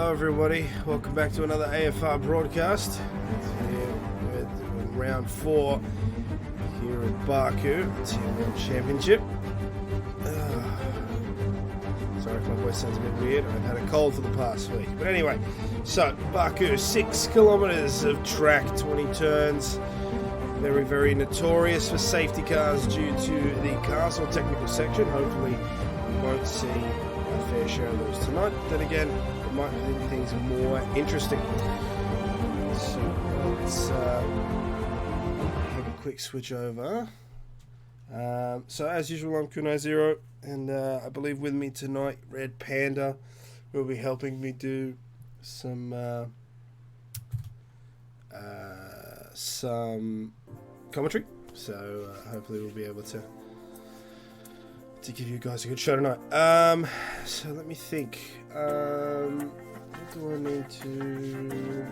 Hello everybody, welcome back to another AFR broadcast. We're doing round 4 here at Baku, Team 1 Championship. Sorry if my voice sounds a bit weird, I've had a cold for the past week. But anyway, so Baku, 6 kilometers of track, 20 turns. Very, very notorious for safety cars due to the castle technical section. Hopefully we won't see a fair share of those tonight. Then again, it might make things more interesting. So let's have a quick switch over. So as usual, I'm Kunai Zero, and I believe with me tonight, Red Panda will be helping me do some commentary. So hopefully we'll be able to give you guys a good show tonight. So let me think. What do I need to...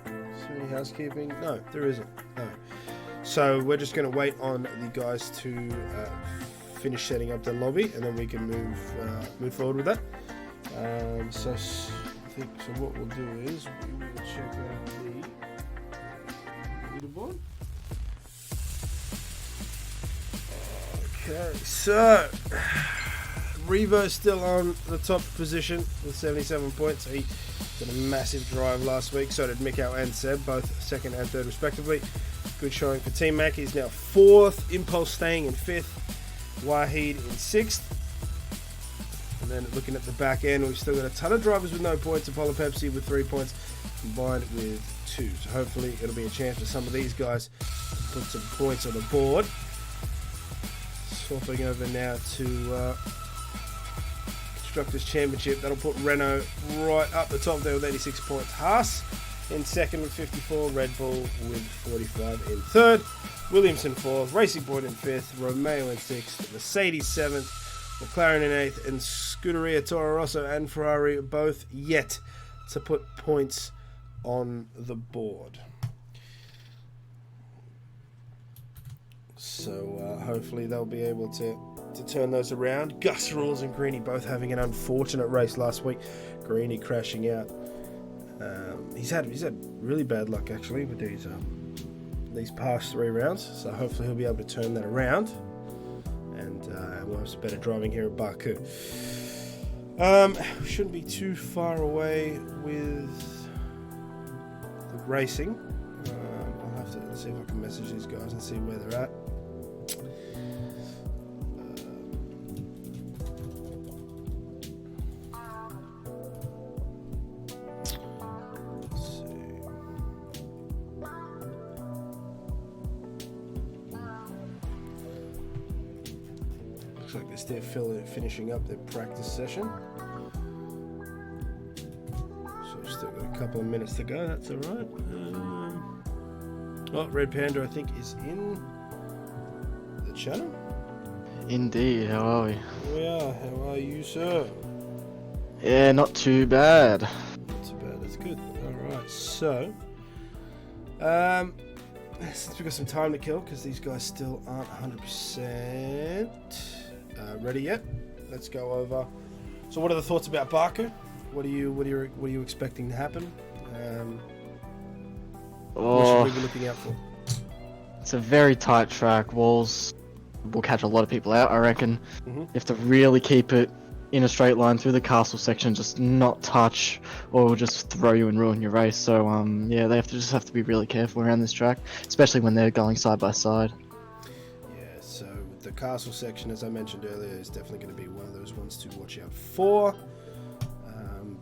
Is there any housekeeping? No, there isn't. No. So we're just going to wait on the guys to finish setting up the lobby, and then we can move forward with that. So what we'll do is we will check out the leaderboard. Okay, so Revo's still on the top position with 77 points. He did a massive drive last week. So did Mikau and Seb, both second and third respectively. Good showing for Team Mac. He's now 4th. Impulse staying in 5th. Wahid in 6th. And then looking at the back end, we've still got a ton of drivers with no points. Apollo Pepsi with 3 points combined with 2. So hopefully it'll be a chance for some of these guys to put some points on the board. Swapping over now to Constructors Championship. That'll put Renault right up the top there with 86 points. Haas in 2nd with 54. Red Bull with 45 in 3rd. Williamson 4th. Racing Point in 5th. Romeo in 6th. Mercedes 7th. McLaren in 8th. And Scuderia, Toro Rosso and Ferrari both yet to put points on the board. So hopefully they'll be able to turn those around. Gus Rules and Greeny both having an unfortunate race last week. Greeny crashing out. He's had really bad luck actually with these past 3 rounds. So hopefully he'll be able to turn that around, and we'll have some better driving here at Baku. We shouldn't be too far away with the racing. I'll have to see if I can message these guys and see where they're at. Looks like they're still finishing up their practice session. So we've still got a couple of minutes to go, that's alright. Red Panda I think is in the channel. Indeed, how are we? We are, how are you, sir? Yeah, not too bad. Not too bad, that's good. Alright, so since we've got some time to kill, because these guys still aren't 100% ready yet, let's go over. So, what are the thoughts about Baku? What are you expecting to happen? What should we be looking out for? It's a very tight track. Walls will catch a lot of people out, I reckon. You have to really keep it in a straight line through the castle section, just not touch, or it will just throw you and ruin your race. So yeah, they have to be really careful around this track, especially when they're going side by side. Yeah, so the castle section, as I mentioned earlier, is definitely going to be one of those ones to watch out for,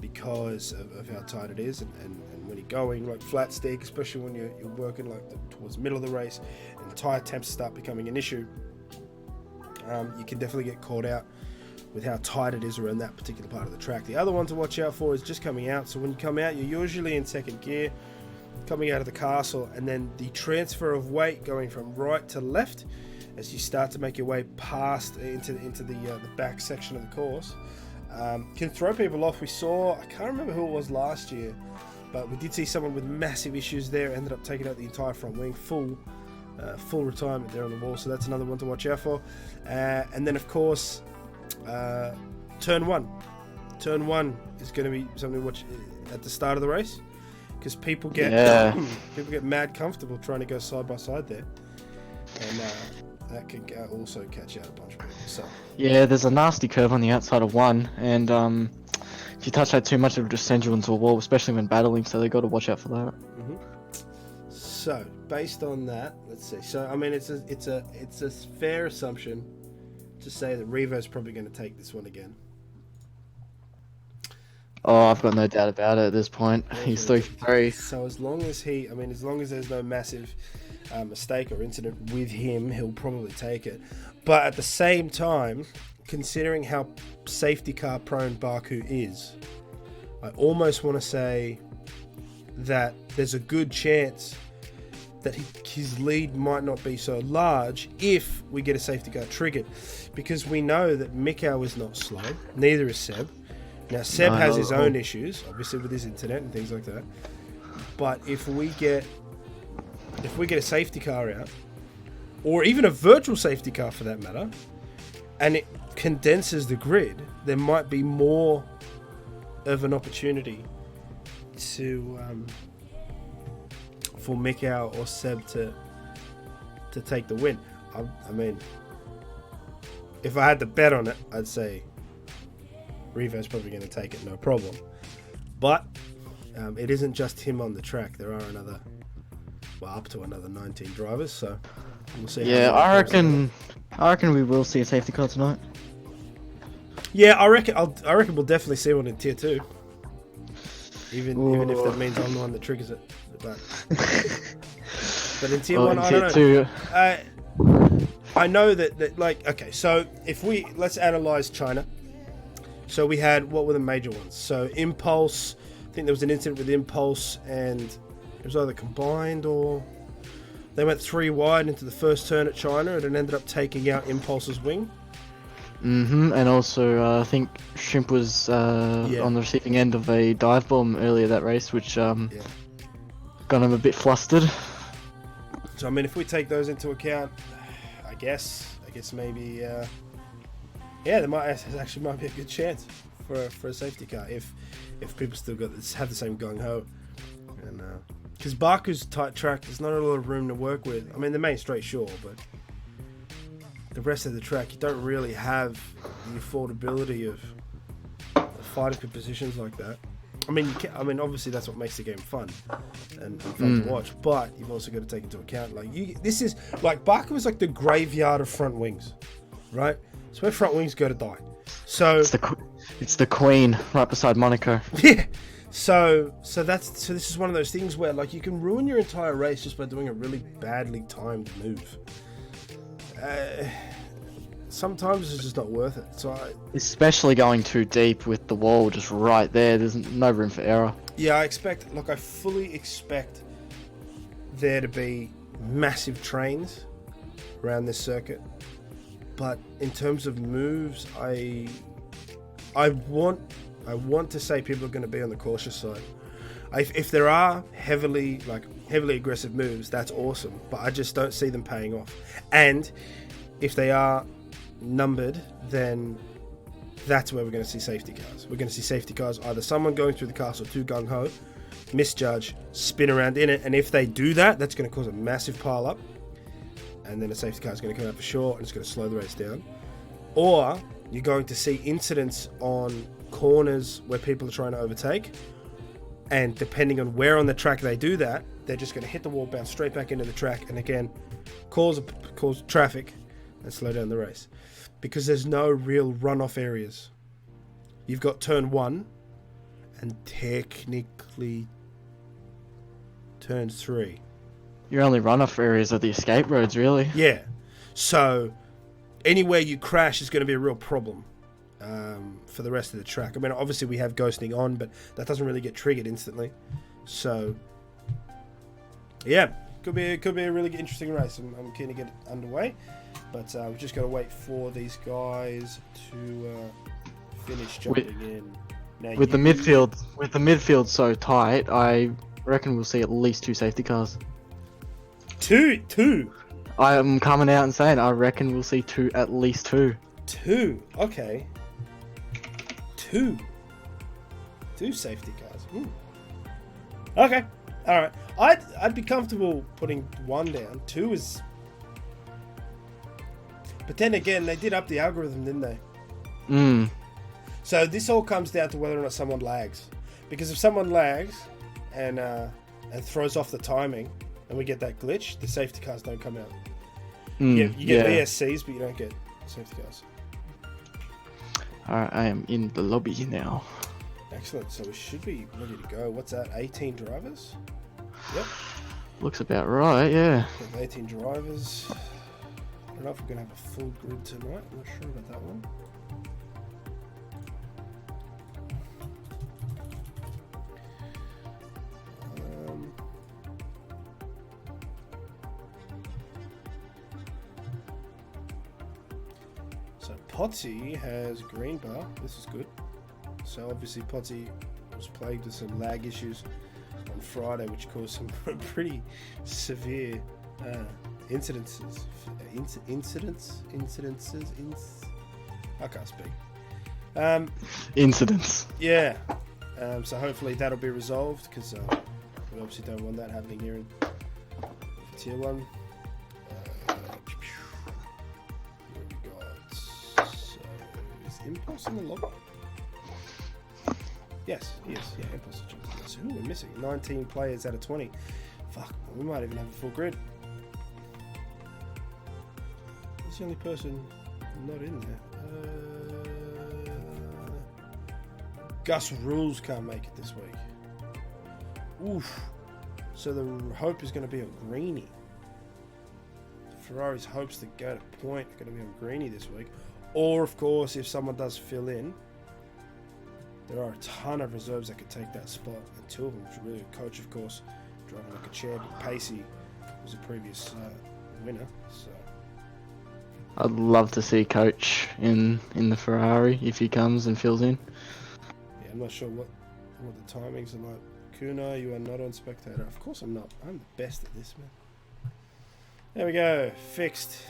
because of how tight it is, and when you're going like flat stick, especially when you're working like towards the middle of the race and tire temps start becoming an issue, you can definitely get caught out with how tight it is around that particular part of the track. The other one to watch out for is just coming out. So when you come out, you're usually in 2nd gear coming out of the castle, and then the transfer of weight going from right to left as you start to make your way past into the back section of the course can throw people off. We saw, I can't remember who it was last year, but we did see someone with massive issues there, ended up taking out the entire front wing, full retirement there on the wall. So that's another one to watch out for. And then of course turn 1 turn 1 is going to be something to watch at the start of the race, because people get mad comfortable trying to go side by side there, and that could also catch out a bunch of people. So yeah, there's a nasty curve on the outside of 1, and if you touch that too much, it'll just send you into a wall, especially when battling. So they got to watch out for that. Mm-hmm. So based on that, let's see. So I mean, it's a fair assumption to say that Revo's probably going to take this one again. Oh, I've got no doubt about it at this point. He's 3-3. So as long as there's no massive mistake or incident with him, he'll probably take it. But at the same time, considering how safety car prone Baku is, I almost want to say that there's a good chance that his lead might not be so large if we get a safety car triggered, because we know that Mikau is not slow, neither is Seb. Now Seb has his own issues, obviously with his internet and things like that. But if we get a safety car out, or even a virtual safety car for that matter, and it condenses the grid, there might be more of an opportunity to for Mikau or Seb to take the win. I mean, if I had to bet on it, I'd say Revo's probably going to take it, no problem. But it isn't just him on the track. There are up to another 19 drivers, so we'll see. Yeah, I reckon we will see a safety car tonight. Yeah, I reckon we'll definitely see one in tier 2. Even if that means I'm the one that triggers it. But in tier 1, I don't know. I know that like, okay, so let's analyze China. So we had, what were the major ones? So Impulse, I think there was an incident with Impulse, and it was either combined or they went 3 wide into the first turn at China, and it ended up taking out Impulse's wing. And also I think Shrimp was on the receiving end of a dive bomb earlier that race, which got him a bit flustered. So I mean, if we take those into account, I guess maybe there might be a good chance for a safety car if people still have the same gung ho, and because Baku's tight track, there's not a lot of room to work with. I mean, the main straight, sure, but the rest of the track, you don't really have the affordability of fighting for positions like that. I mean, obviously that's what makes the game fun and fun to watch. But you've also got to take into account, this is like Baku is like the graveyard of front wings, right? It's where front wings go to die. So it's the queen right beside Monaco. Yeah. So this is one of those things where like you can ruin your entire race just by doing a really badly timed move. Sometimes it's just not worth it. So especially going too deep with the wall just right there. There's no room for error. Yeah, I fully expect there to be massive trains around this circuit. But in terms of moves, I want to say people are going to be on the cautious side. If there are heavily aggressive moves, that's awesome. But I just don't see them paying off. And if they are numbered, then that's where we're going to see safety cars. We're going to see safety cars, either someone going through the castle too gung-ho, misjudge, spin around in it, and if they do that, that's going to cause a massive pile up, and then a safety car is going to come out for sure, and it's going to slow the race down. Or you're going to see incidents on corners where people are trying to overtake, and depending on where on the track they do that, they're just going to hit the wall, bounce straight back into the track, and again cause traffic and slow down the race, because there's no real runoff areas. You've got turn 1 and technically turn 3. Your only runoff areas are the escape roads, really. Yeah, so anywhere you crash is going to be a real problem for the rest of the track. I mean, obviously we have ghosting on, but that doesn't really get triggered instantly. So yeah, could be a really interesting race. I'm keen to get it underway, but we've just got to wait for these guys to finish jumping in. Now, with the midfield so tight, I reckon we'll see at least 2 safety cars. Two. I am coming out and saying I reckon we'll see at least two. Okay. 2. 2 safety cars. Okay, all right. I'd be comfortable putting 1 down. 2 is. But then again, they did up the algorithm, didn't they? So this all comes down to whether or not someone lags. Because if someone lags and throws off the timing, and we get that glitch, the safety cars don't come out. You get VSCs, but you don't get safety cars. Alright, I am in the lobby now. Excellent. So we should be ready to go. What's that? 18 drivers? Yep. Looks about right, yeah. 18 drivers. I don't know if we're going to have a full grid tonight. I'm not sure about that one. So Potsy has green bar. This is good. So obviously Potsy was plagued with some lag issues on Friday, which caused some pretty severe incidences. I can't speak. Incidents. Yeah. So hopefully that'll be resolved, because we obviously don't want that happening here in Tier 1. Impulse in the lobby? Yes, yes, yeah, Impulse. So who are we missing? 19 players out of 20. Fuck, we might even have a full grid. That's the only person not in there. Gus Rules can't make it this week. Oof. So the hope is going to be on Greenie. Ferrari's hopes to go to point are going to be on Greenie this week. Or, of course, if someone does fill in, there are a ton of reserves that could take that spot. And 2 of them is really a coach, of course, driving like a champion. Pacey was a previous winner. So I'd love to see Coach in the Ferrari if he comes and fills in. Yeah, I'm not sure what the timings are like. Kuna, you are not on spectator. Of course I'm not. I'm the best at this, man. There we go. Fixed.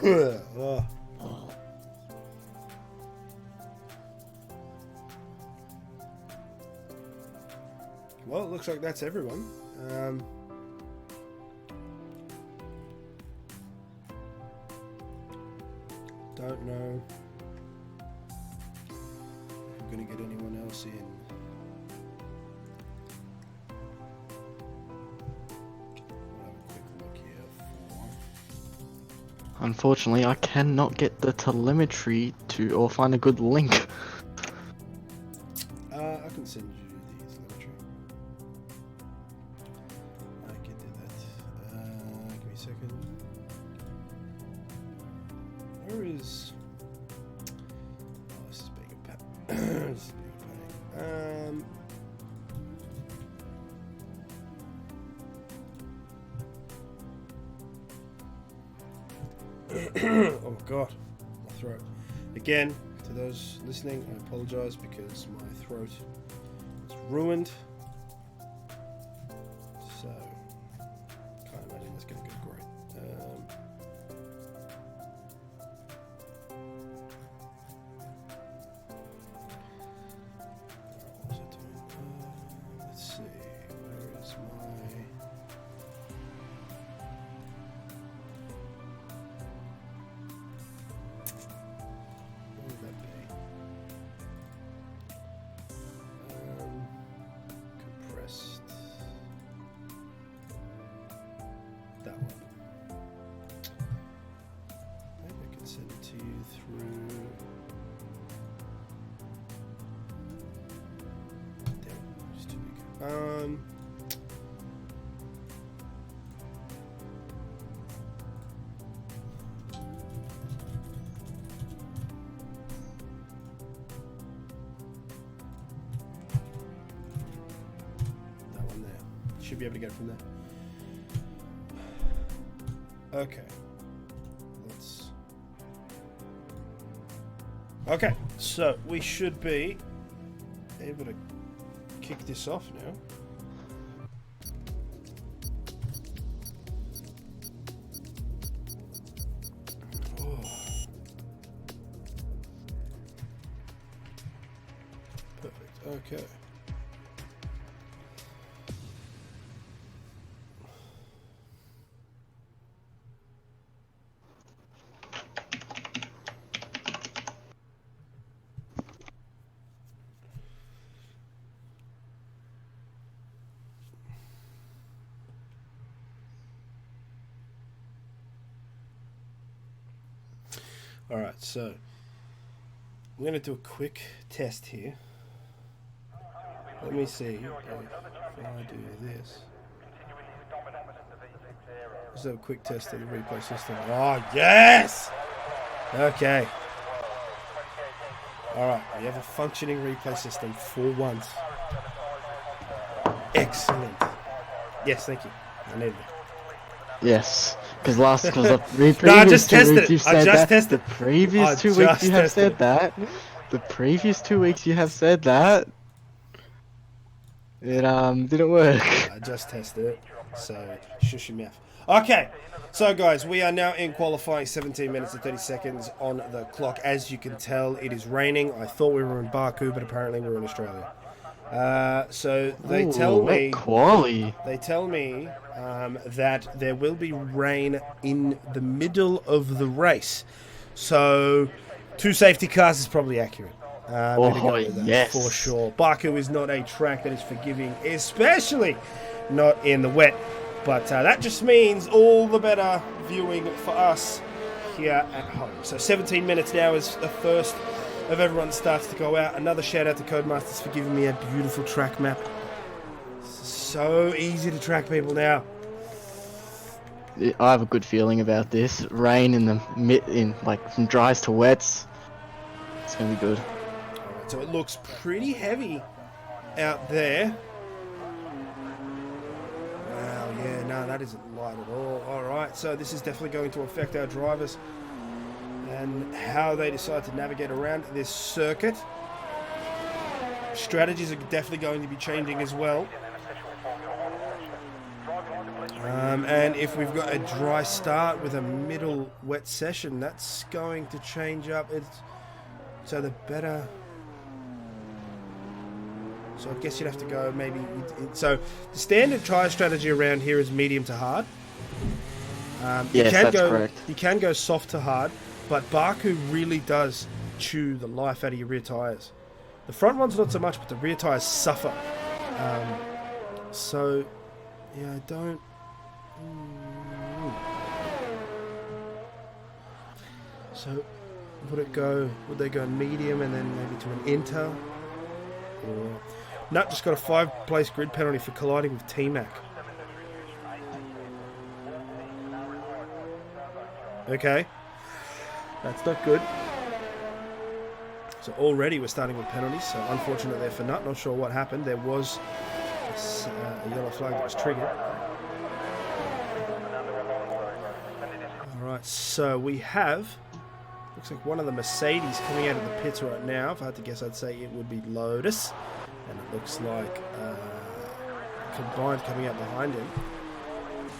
Oh. Well, it looks like that's everyone. Don't know if we're going to get anyone else in. Unfortunately, I cannot get the telemetry or find a good link. I can send you the telemetry. I can do that. Give me a second. Where is... Oh, this is being a pain. This is being a pain. Oh god, my throat. Again, to those listening, I apologise because my throat is ruined. So, can't imagine that's going to go great. What was I doing? Let's see, where is my... compressed. That one. Maybe I can send it to you through. Damn, it's too big. Should be able to get it from there. Okay. Okay, so we should be able to kick this off now. Okay. Alright, so I'm going to do a quick test here. Let me see if I do this. Let's have a quick test of the replay system. Oh, yes! Okay. Alright, we have a functioning replay system for once. Excellent. Yes, thank you. I needed it. Yes, because the previous No, I just 2 tested weeks it. you've I said just that. tested The previous 2 weeks you have said that. The previous 2 weeks you have said that. It didn't work. I just tested it, so shush your mouth. Okay, so guys, we are now in qualifying. 17 minutes and 30 seconds on the clock. As you can tell, it is raining. I thought we were in Baku, but apparently we're in Australia. So they tell me that there will be rain in the middle of the race. So 2 safety cars is probably accurate. Yes, for sure. Baku is not a track that is forgiving, especially not in the wet. But that just means all the better viewing for us here at home. So 17 minutes now is the first of everyone that starts to go out. Another shout out to Codemasters for giving me a beautiful track map. It's so easy to track people now. I have a good feeling about this. Rain from dries to wets. It's gonna be good. Alright, so it looks pretty heavy out there. Wow, yeah, no, that isn't light at all. Alright, so this is definitely going to affect our drivers and how they decide to navigate around this circuit. Strategies are definitely going to be changing as well. And if we've got a dry start with a middle wet session, that's going to change up. So the better. So I guess you'd have to go maybe. So the standard tyre strategy around here is medium to hard. Yes, that's correct. You can go soft to hard, but Baku really does chew the life out of your rear tyres. The front ones not so much, but the rear tyres suffer. So yeah, I don't. So would they go medium and then maybe to an inter? Or no, just got a 5-place grid penalty for colliding with T-Mac. Okay, that's not good. So already we're starting with penalties, so unfortunate there for Nut. Not sure what happened. There was a yellow flag that was triggered. Alright, so we have, looks like one of the Mercedes coming out of the pits right now. If I had to guess, I'd say it would be Lotus. And it looks like Combined coming out behind him.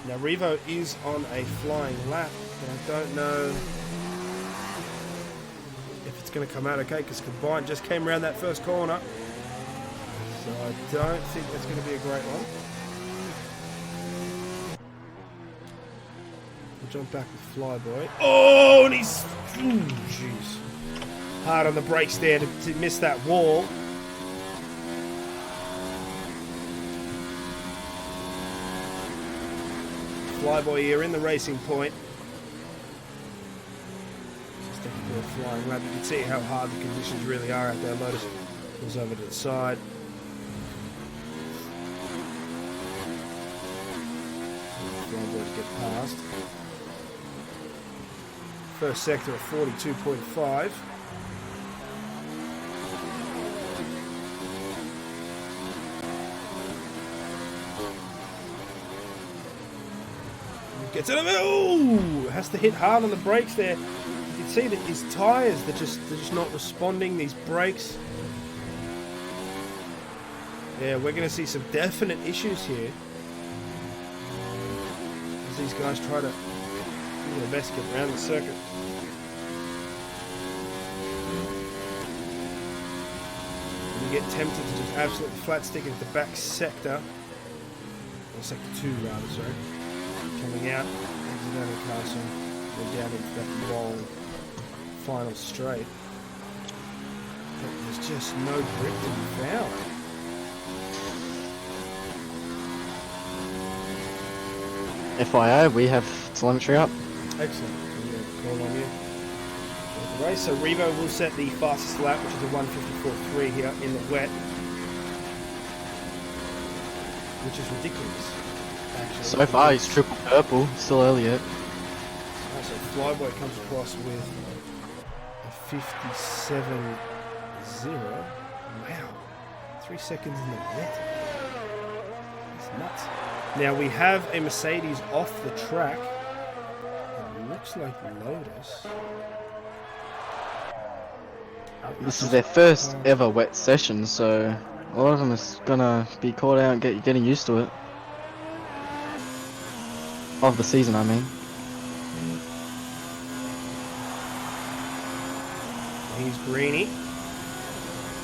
Now Revo is on a flying lap, but I don't know if it's going to come out okay, because Combined just came around that first corner. So I don't think that's going to be a great one. We'll jump back with Flyboy. Oh, and he's... jeez. Hard on the brakes there to miss that wall. Flyboy here in the racing point. Just taking to a flying lap. You can see how hard the conditions really are out there. Lotus goes over to the side. Flyboy to get past. First sector of 42.5. Gets in the middle. Ooh, has to hit hard on the brakes there. You can see that his tyres, they're just not responding. These brakes. Yeah, we're going to see some definite issues here as these guys try to do their best to get around the circuit. get tempted to just absolutely flat stick into the back sector. Or sector 2 rather, sorry. Coming out, exiting out of the castle, and down into that long final straight. But there's just no grip to be found. FYI, we have telemetry up. Excellent. Call on you. The race. So Revo will set the fastest lap, which is a 1:54.3 here in the wet, which is ridiculous. Actually, So far, he's triple purple. Still early yet. So Flyboy comes across with a 57.0. Wow, 3 seconds in the wet. It's nuts. Now we have a Mercedes off the track. It looks like Lotus. This is their first ever wet session, so a lot of them is gonna be caught out and getting used to it. Of the season, I mean. He's Greeny.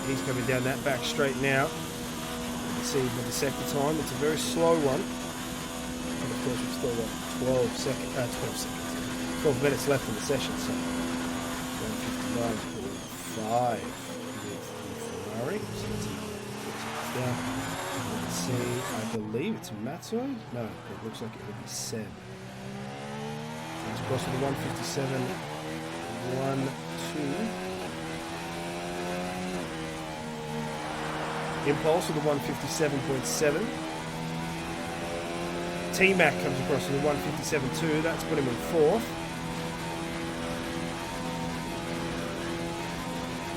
He's coming down that back straight now. You can see with the sector time, it's a very slow one. And of course, we've still got 12 minutes left in the session, so 1:59.5 with Ferrari. So that's down. Let's see, I believe it's Matzo. No, it looks like it would be Seb. It's across to the 1:57, 1-2. Impulse with the 1:57.7. T-Mac comes across to the 1:57.2. That's put him in fourth.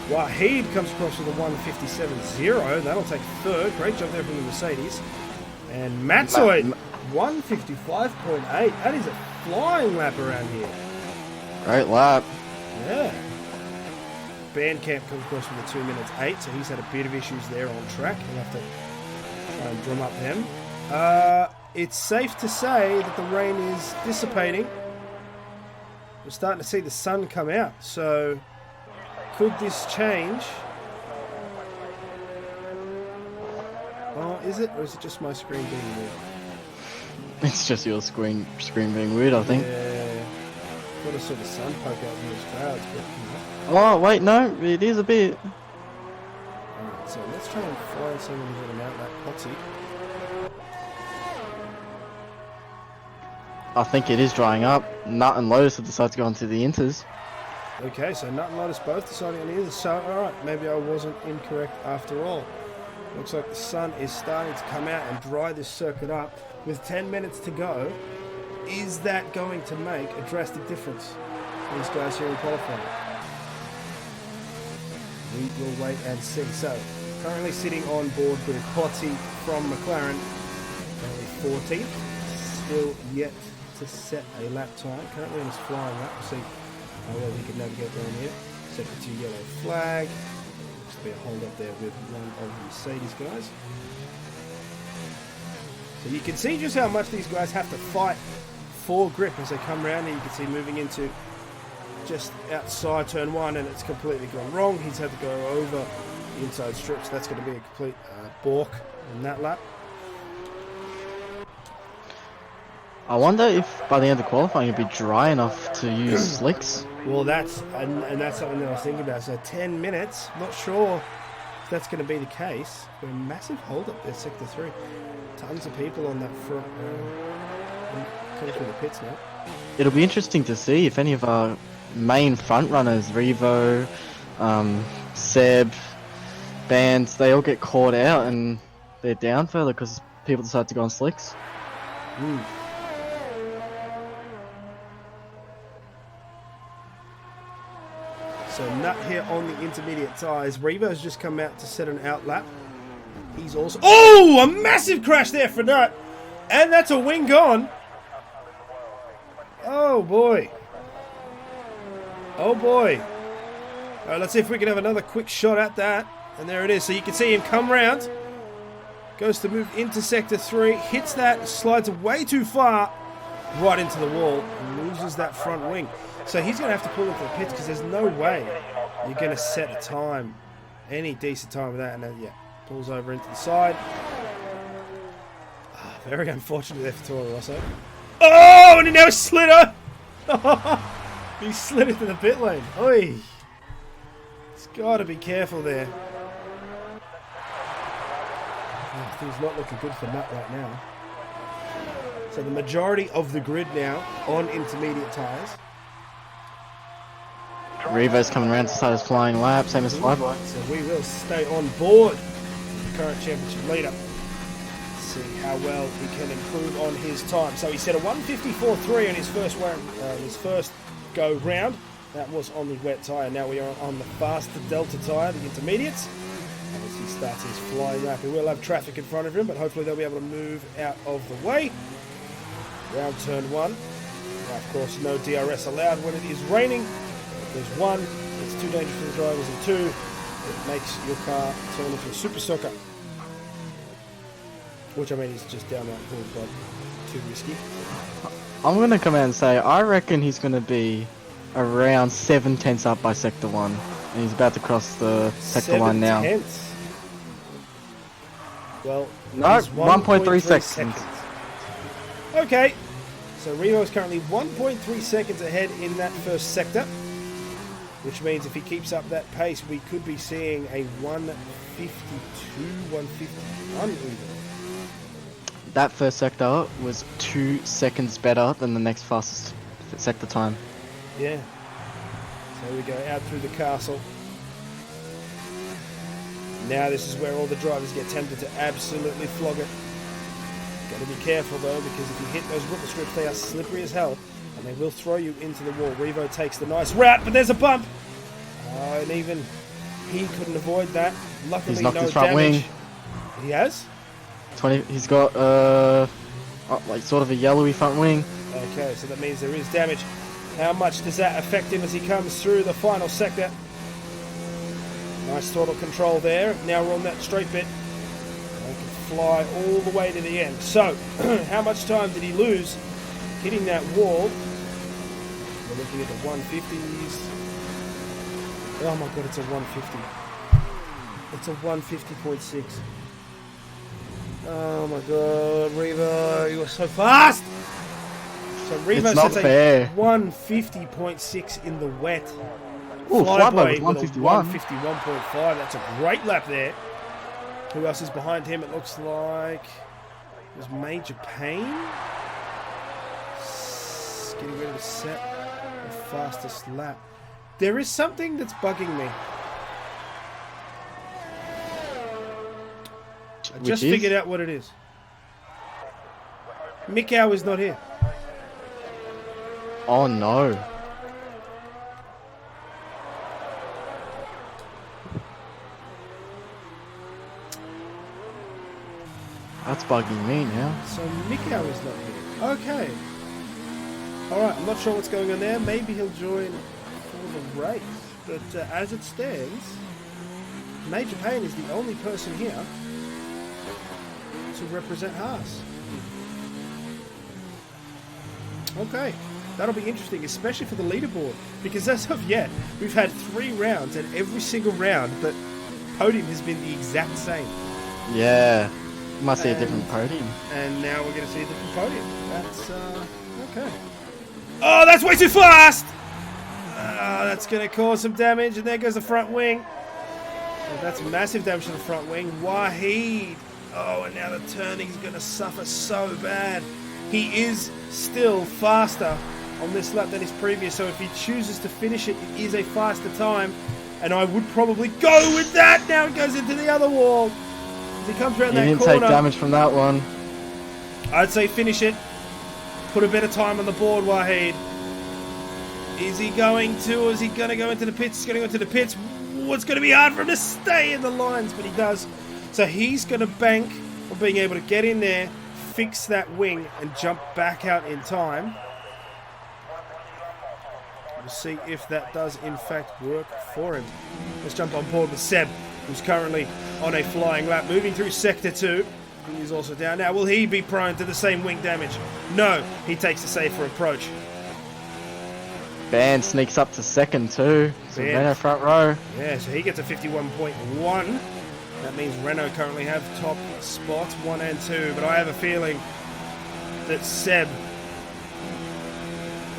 Wahid comes across to the 1:57.0. That'll take third. Great job there from the Mercedes. And Matzoid, 1:55.8. That is a flying lap around here. Great lap. Yeah. Bandcamp comes across with a 2:08, so he's had a bit of issues there on track. He'll have to try and drum up them. It's safe to say that the rain is dissipating. We're starting to see the sun come out, so could this change? Oh, is it? Or is it just my screen being weird? It's just your screen being weird, I think. Yeah. Got a sort of sun poke out in those clouds, but... Oh, wait, no, it is a bit. Alright, so let's try and find someone who's got an outlet Potsy. I think it is drying up. Nut and Lotus have decided to go into the Inters. Okay, so Nut and Lotus both deciding on the Inters. So, alright, maybe I wasn't incorrect after all. Looks like the sun is starting to come out and dry this circuit up. With 10 minutes to go, is that going to make a drastic difference for these guys here in qualifying? We will wait and see. So, currently sitting on board with Potsy from McLaren, currently 14th, still yet to set a lap time. Currently on his flying lap. We'll see how well he can navigate down here. Sector 2 yellow flag. Looks to be a hold up there with one of the Mercedes guys. So you can see just how much these guys have to fight for grip as they come around here. You can see moving into just outside turn 1 and it's completely gone wrong. He's had to go over the inside strips. That's going to be a complete balk in that lap. I wonder if by the end of qualifying it'd be dry enough to use slicks. Well, that's something that I was thinking about. So 10 minutes, not sure if that's going to be the case. Got a massive hold up there, sector 3. Tons of people on that front. Coming through the pits now. It'll be interesting to see if any of our main front runners, Revo, Seb, Bands, they all get caught out and they're down further because people decide to go on slicks. So Nut here on the intermediate tyres. Revo's just come out to set an out lap. He's also... Oh! A massive crash there for Nut! And that's a wing gone. Oh boy. Oh boy. Alright, let's see if we can have another quick shot at that. And there it is. So you can see him come round. Goes to move into sector 3. Hits that. Slides way too far. Right into the wall. And loses that front wing. So he's going to have to pull into the pits because there's no way you're going to set a time any decent time with that. And then, yeah, pulls over into the side. Very unfortunate there for Toro Rosso. Oh, and he now slid her. He slid into the pit lane. Oi. He's got to be careful there. Oh, things not looking good for Matt right now. So the majority of the grid now on intermediate tyres. Revo's coming around to start his flying lap, same as Flyboy. So we will stay on board with the current championship leader. See how well he can improve on his time. So he set a 1:54.3 on his first go round. That was on the wet tyre. Now we are on the faster Delta tyre, the intermediates. And as he starts his flying lap, he will have traffic in front of him, but hopefully they'll be able to move out of the way. Round turn 1. Now, of course, no DRS allowed when it is raining. If there's 1, it's too dangerous for the drivers, and 2, it makes your car turn into a super soaker. Which, I mean, is just downright cool, but too risky. I'm going to come out and say, I reckon he's going to be around 7 tenths up by Sector 1. And he's about to cross the Sector line now. 7 tenths? Well, no, 1.3 seconds. Okay, so Revo is currently 1.3 seconds ahead in that first sector. Which means if he keeps up that pace, we could be seeing a 152, 151 even. That first sector was 2 seconds better than the next fastest sector time. Yeah. So we go out through the castle. Now this is where all the drivers get tempted to absolutely flog it. Got to be careful though, because if you hit those rubber strips, they are slippery as hell, and they will throw you into the wall. Revo takes the nice route, but there's a bump. And even he couldn't avoid that. Luckily, he's knocked no his front damage. wing. He has? He's got like sort of a yellowy front wing. Okay, so that means there is damage. How much does that affect him as he comes through the final sector? Nice throttle control there. Now we're on that straight bit. We can fly all the way to the end. So, how much time did he lose hitting that wall? We're looking at the 150s. Oh my god, it's a 150. It's a 150.6. Oh my god, Revo, you are so fast! So Revo sets a 150.6 in the wet. Ooh, Flyboy with was 151. 151.5. That's a great lap there. Who else is behind him? It looks like there's Major Payne. Getting ready to set the fastest lap. There is something that's bugging me. I just figured out what it is. Mikau is not here. Oh no. That's bugging me now. So Mikau is not here. Okay. Alright, I'm not sure what's going on there. Maybe he'll join for the race. But as it stands, Major Payne is the only person here to represent Haas. Okay, that'll be interesting, especially for the leaderboard, because as of yet, we've had 3 rounds, and every single round, the podium has been the exact same. Yeah, you must see a different podium. And now we're going to see a different podium. That's, okay. Oh, that's way too fast! That's going to cause some damage, and there goes the front wing. Oh, that's massive damage to the front wing. Wahid. Oh, and now the turning's going to suffer so bad. He is still faster on this lap than his previous, so if he chooses to finish it, it is a faster time. And I would probably go with that. Now it goes into the other wall. As he comes around that corner. He didn't take damage from that one. I'd say finish it. Put a bit of time on the board, Wahid. Is he going to, or is he going to go into the pits? He's going to go into the pits. It's going to be hard for him to stay in the lines, but he does. So he's going to bank on being able to get in there, fix that wing, and jump back out in time. We'll see if that does in fact work for him. Let's jump on board with Seb, who's currently on a flying lap, moving through Sector 2. He is also down. Now, will he be prone to the same wing damage? No, he takes a safer approach. Band sneaks up to second too. So Band. Renault front row. Yeah, so he gets a 51.1. That means Renault currently have top spots 1 and 2. But I have a feeling that Seb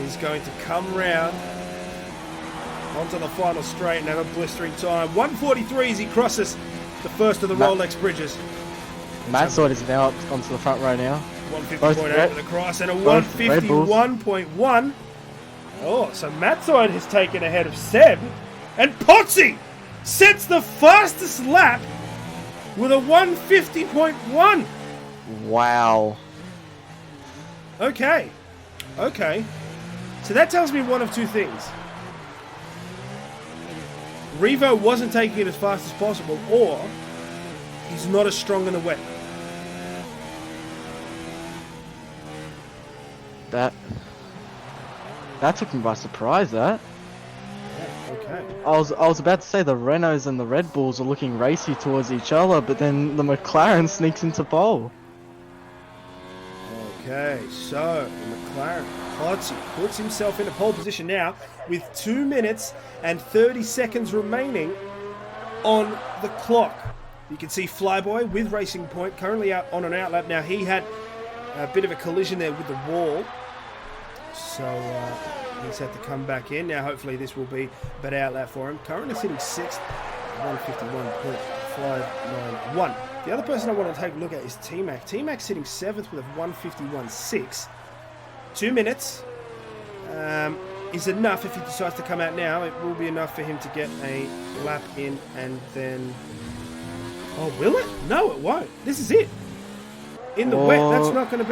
is going to come round onto the final straight and have a blistering time. 143 as he crosses the first of the Rolex bridges. Matt Sword is now up onto the front row now. 150.8 with a cross and a 151.1. Oh, so Matside has taken ahead of Seb. And Potsy sets the fastest lap with a 150.1. Wow. Okay. So that tells me one of two things. Revo wasn't taking it as fast as possible, or he's not as strong in the wet. That took me by surprise, that. Yeah, okay. I was about to say the Renaults and the Red Bulls are looking racy towards each other, but then the McLaren sneaks into pole. Okay, so the McLaren Potsy puts himself into pole position now with 2 minutes and 30 seconds remaining on the clock. You can see Flyboy with Racing Point currently out on an outlap. Now he had a bit of a collision there with the wall, so he's had to come back in. Now hopefully this will be a better outlap for him. Currently sitting 6th, 151.591. The other person I want to take a look at is T-Mac. T-Mac's sitting 7th with a 151.6. 2 minutes is enough if he decides to come out now. It will be enough for him to get a lap in and then... Oh, will it? No, it won't. This is it. In the wet, that's not going to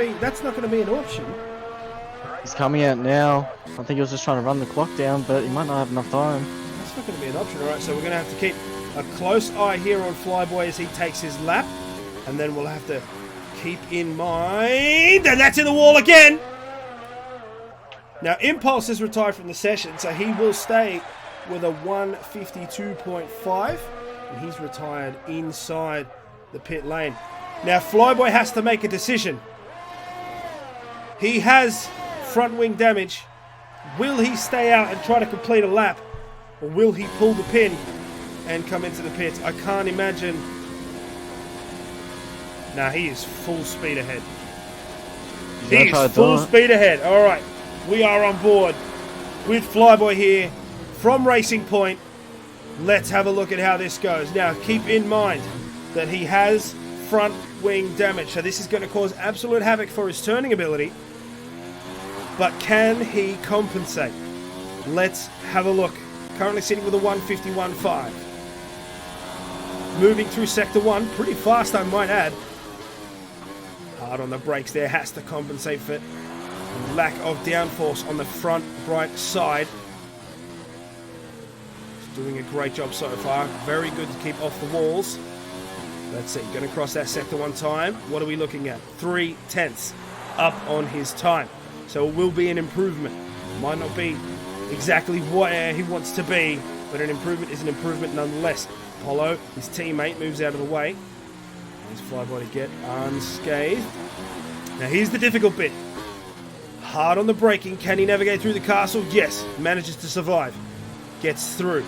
be an option. He's coming out now. I think he was just trying to run the clock down, but he might not have enough time. That's not going to be an option. All right, so we're going to have to keep a close eye here on Flyboy as he takes his lap, and then we'll have to keep in mind that that's in the wall again. Now, Impulse is retired from the session, so he will stay with a 152.5, and he's retired inside the pit lane. Now, Flyboy has to make a decision. He has front wing damage. Will he stay out and try to complete a lap, or will he pull the pin and come into the pits? I can't imagine. Nah, he is full speed ahead. He is full speed ahead. All right. We are on board with Flyboy here from Racing Point. Let's have a look at how this goes. Now, keep in mind that he has front wing damage, so this is going to cause absolute havoc for his turning ability. But can he compensate? Let's have a look. Currently sitting with a 151.5. Moving through Sector 1, pretty fast I might add. Hard on the brakes there, has to compensate for lack of downforce on the front right side. He's doing a great job so far. Very good to keep off the walls. Let's see, going to cross that Sector 1 time. What are we looking at? 3/10 up on his time. So it will be an improvement. Might not be exactly where he wants to be, but an improvement is an improvement nonetheless. Apollo, his teammate, moves out of the way. He's Flyboy to get unscathed. Now here's the difficult bit. Hard on the braking. Can he navigate through the castle? Yes. Manages to survive. Gets through.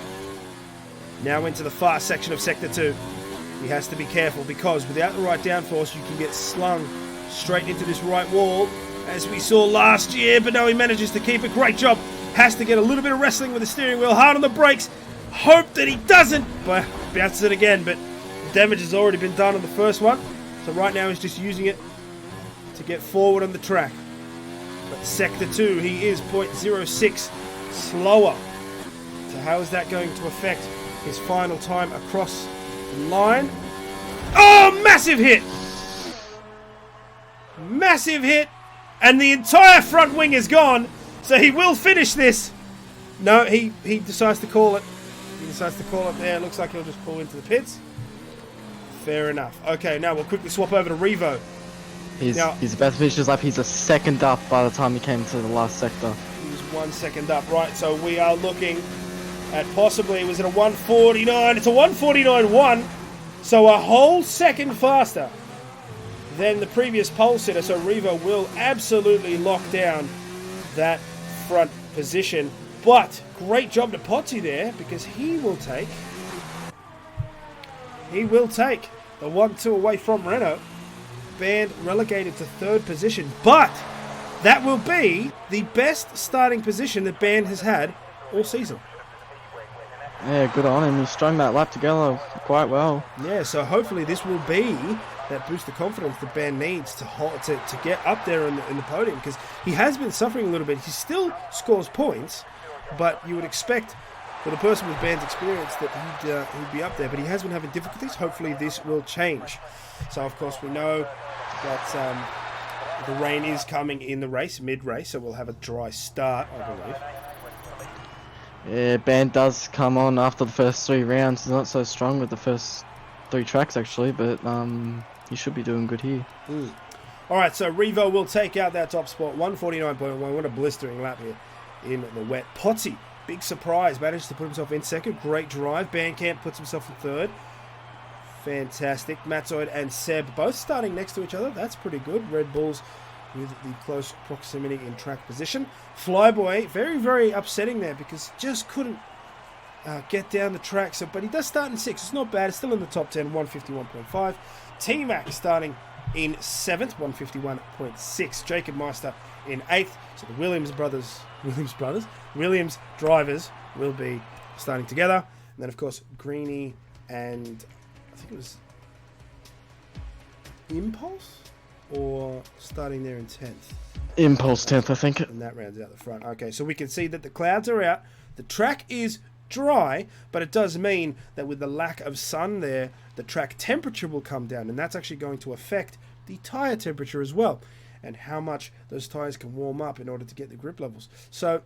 Now into the far section of Sector 2. He has to be careful because without the right downforce, you can get slung straight into this right wall, as we saw last year, but no, he manages to keep it. Great job. Has to get a little bit of wrestling with the steering wheel. Hard on the brakes. Hope that he doesn't, but bounces it again, but the damage has already been done on the first one. So right now he's just using it to get forward on the track. But Sector 2, he is 0.06 slower. So how is that going to affect his final time across the line? Oh, massive hit! Massive hit! And the entire front wing is gone, so he will finish this. No, he decides to call it. He decides to call it there. Looks like he'll just pull into the pits. Fair enough. Okay, now we'll quickly swap over to Revo. He's about to finish his lap. He's a second up by the time he came to the last sector. He was 1 second up, right? So we are looking at possibly, was it a 149? It's a 149.1. So a whole second faster than the previous pole sitter. So Revo will absolutely lock down that front position. But great job to Potsy there, because he will take the 1-2 away from Renault. Band relegated to 3rd position, but that will be the best starting position that Band has had all season. Yeah, good on him. He strung that lap together quite well. Yeah, so hopefully this will be that boost of confidence that Band needs to get up there in the podium, because he has been suffering a little bit. He still scores points, but you would expect for the person with Band's experience that he'd be up there, but he has been having difficulties. Hopefully this will change. So of course we know that the rain is coming in the race, mid-race, so we'll have a dry start, I believe. Yeah, Band does come on after the first 3 rounds. He's not so strong with the first 3 tracks actually, but he should be doing good here. Alright, so Revo will take out that top spot, 149.1. What a blistering lap here in the wet. Potsy, big surprise, managed to put himself in 2nd. Great drive. Bandcamp puts himself in 3rd. Fantastic. Matzoid and Seb both starting next to each other. That's pretty good. Red Bulls with the close proximity in track position. Flyboy, very, very upsetting there, because just couldn't get down the track. But he does start in 6th. It's not bad. It's still in the top 10, 151.5. T-Mac starting in 7th, 151.6. Jacob Meister in 8th. So the Williams drivers will be starting together. And then, of course, Greeny and I think it was Impulse, or starting there in 10th? Impulse 10th, I think. And that rounds out the front. Okay, so we can see that the clouds are out. The track is dry, but it does mean that with the lack of sun there, the track temperature will come down, and that's actually going to affect the tyre temperature as well, and how much those tyres can warm up in order to get the grip levels. So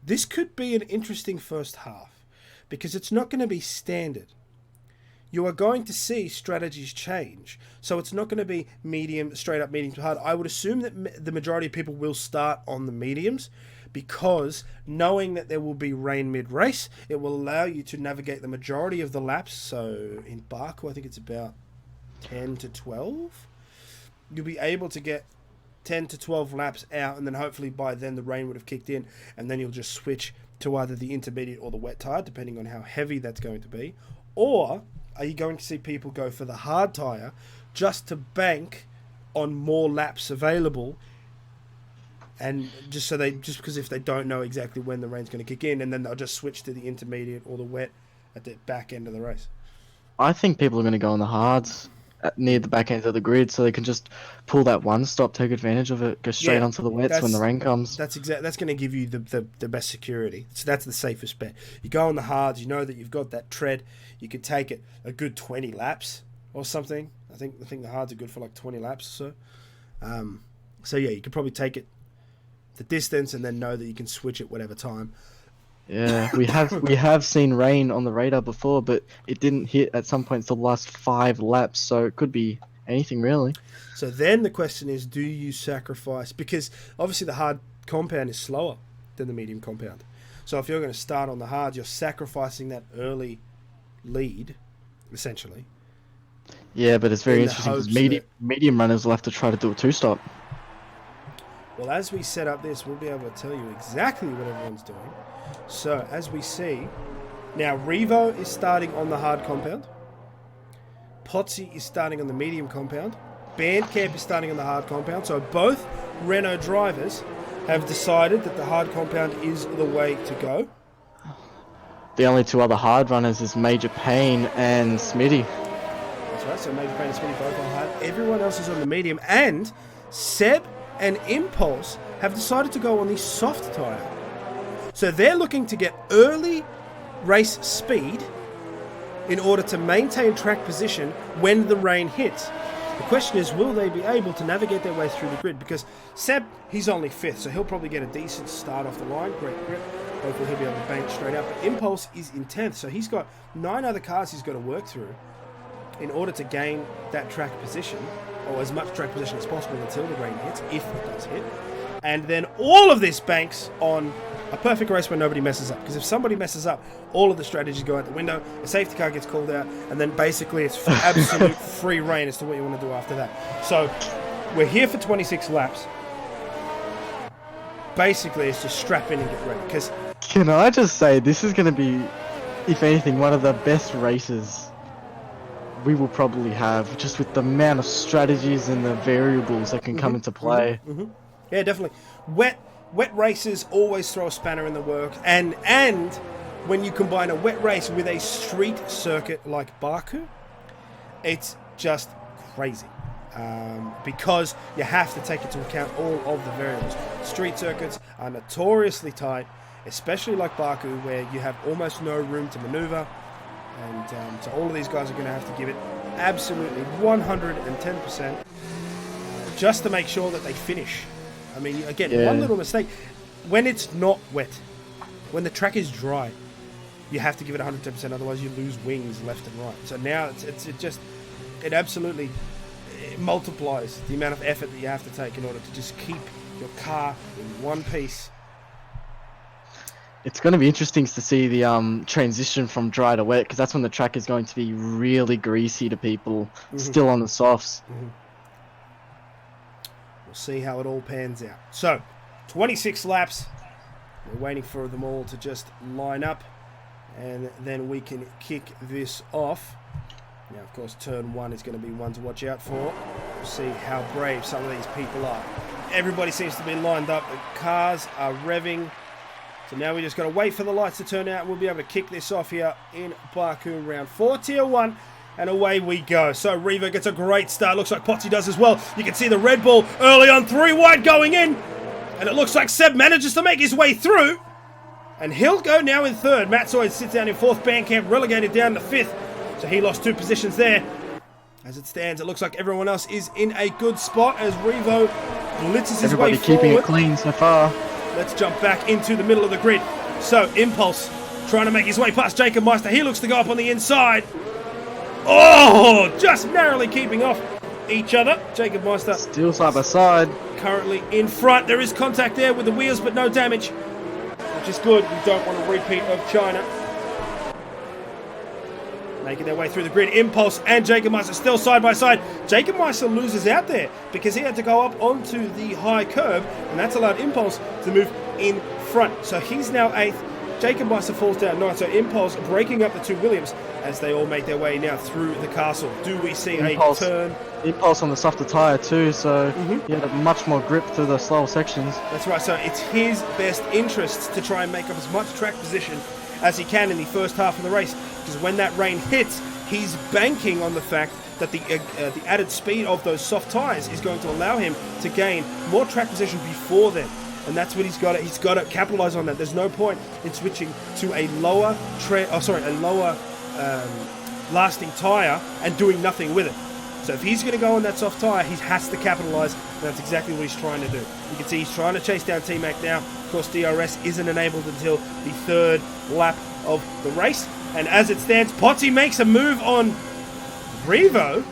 this could be an interesting first half, because it's not going to be standard. You are going to see strategies change. So it's not going to be medium, straight up medium to hard. I would assume that the majority of people will start on the mediums, because knowing that there will be rain mid-race, it will allow you to navigate the majority of the laps. So in Baku, I think it's about 10 to 12. You'll be able to get 10 to 12 laps out, and then hopefully by then the rain would have kicked in, and then you'll just switch to either the intermediate or the wet tyre, depending on how heavy that's going to be. Or are you going to see people go for the hard tyre just to bank on more laps available, and just because if they don't know exactly when the rain's going to kick in, and then they'll just switch to the intermediate or the wet at the back end of the race? I think people are going to go on the hards near the back end of the grid, so they can just pull that one stop, take advantage of it, go straight onto the wets when the rain comes. That's going to give you the best security. So that's the safest bet. You go on the hards, you know that you've got that tread. You could take it a good 20 laps or something. I think the hards are good for like 20 laps or so. So yeah, you could probably take it the distance and then know that you can switch at whatever time. Yeah, we have seen rain on the radar before, but it didn't hit at some points the last 5 laps, so it could be anything really. So then the question is, do you sacrifice, because obviously the hard compound is slower than the medium compound. So if you're going to start on the hard, you're sacrificing that early lead, essentially. Yeah, but it's very interesting because medium runners will have to try to do a 2-stop. Well, as we set up this, we'll be able to tell you exactly what everyone's doing. So, as we see, now Revo is starting on the hard compound. Potsy is starting on the medium compound. Bandcamp is starting on the hard compound. So, both Renault drivers have decided that the hard compound is the way to go. The only 2 other hard runners is Major Payne and Smitty. That's right, so Major Payne and Smitty both on hard. Everyone else is on the medium. And Seb and Impulse have decided to go on the soft tyre. So they're looking to get early race speed in order to maintain track position when the rain hits. The question is, will they be able to navigate their way through the grid? Because Seb, he's only 5th, so he'll probably get a decent start off the line. Great grip. Hopefully he'll be able to bank straight out. But Impulse is in 10th, so he's got 9 other cars he's got to work through in order to gain that track position, or as much track position as possible until the rain hits, if it does hit. And then all of this banks on a perfect race where nobody messes up. Because if somebody messes up, all of the strategies go out the window, a safety car gets called out, and then basically it's absolute free reign as to what you want to do after that. So we're here for 26 laps. basically it's just strap in and get ready. Because Can I just say, this is going to be, if anything, one of the best races we will probably have, just with the amount of strategies and the variables that can come into play. yeah, definitely. Wet races always throw a spanner in the works, and when you combine a wet race with a street circuit like Baku, it's just crazy. Because you have to take into account all of the variables. Street circuits are notoriously tight, especially like Baku, where you have almost no room to maneuver. And so all of these guys are going to have to give it absolutely 110% just to make sure that they finish. I mean, again, one little mistake. When it's not wet, when the track is dry, you have to give it 110%, otherwise you lose wings left and right. So now it absolutely multiplies the amount of effort that you have to take in order to just keep your car in one piece. It's going to be interesting to see the transition from dry to wet, because that's when the track is going to be really greasy to people still on the softs. We'll see how it all pans out. So, 26 laps. We're waiting for them all to just line up, and then we can kick this off. Now, of course, turn 1 is going to be one to watch out for. We'll see how brave some of these people are. Everybody seems to be lined up. The cars are revving. So now we just got to wait for the lights to turn out. We'll be able to kick this off here in Baku round 4, tier 1. And away we go. So Revo gets a great start. Looks like Potsy does as well. You can see the Red Bull early on, 3 wide going in. And it looks like Seb manages to make his way through. And he'll go now in 3rd. Matzoid sits down in 4th. Bandcamp relegated down to 5th. So he lost 2 positions there. As it stands, it looks like everyone else is in a good spot as Revo blitzes his way forward. Everybody keeping it clean so far. Let's jump back into the middle of the grid. So, Impulse trying to make his way past Jacob Meister. He looks to go up on the inside. Oh, just narrowly keeping off each other. Jacob Meister still side by side. Currently in front. There is contact there with the wheels, but no damage, which is good. We don't want a repeat of China. Making their way through the grid. Impulse and Jacob Meister still side by side. Jacob Meister loses out there because he had to go up onto the high curb, and that's allowed Impulse to move in front. So he's now 8th. Jacob Meister falls down 9th. So Impulse breaking up the 2 Williams as they all make their way now through the castle. Do we see a turn? Impulse on the softer tyre too, so he had much more grip through the slower sections. That's right. So it's his best interests to try and make up as much track position as he can in the first half of the race, because when that rain hits, he's banking on the fact that the added speed of those soft tyres is going to allow him to gain more track position before then, and that's what he's got to capitalize on that. There's no point in switching to a lower lasting tyre and doing nothing with it. So if he's going to go on that soft tyre, he has to capitalize, and that's exactly what he's trying to do. You can see he's trying to chase down T-Mac now. Of course, DRS isn't enabled until the 3rd lap of the race. And as it stands, Potsy makes a move on Revo.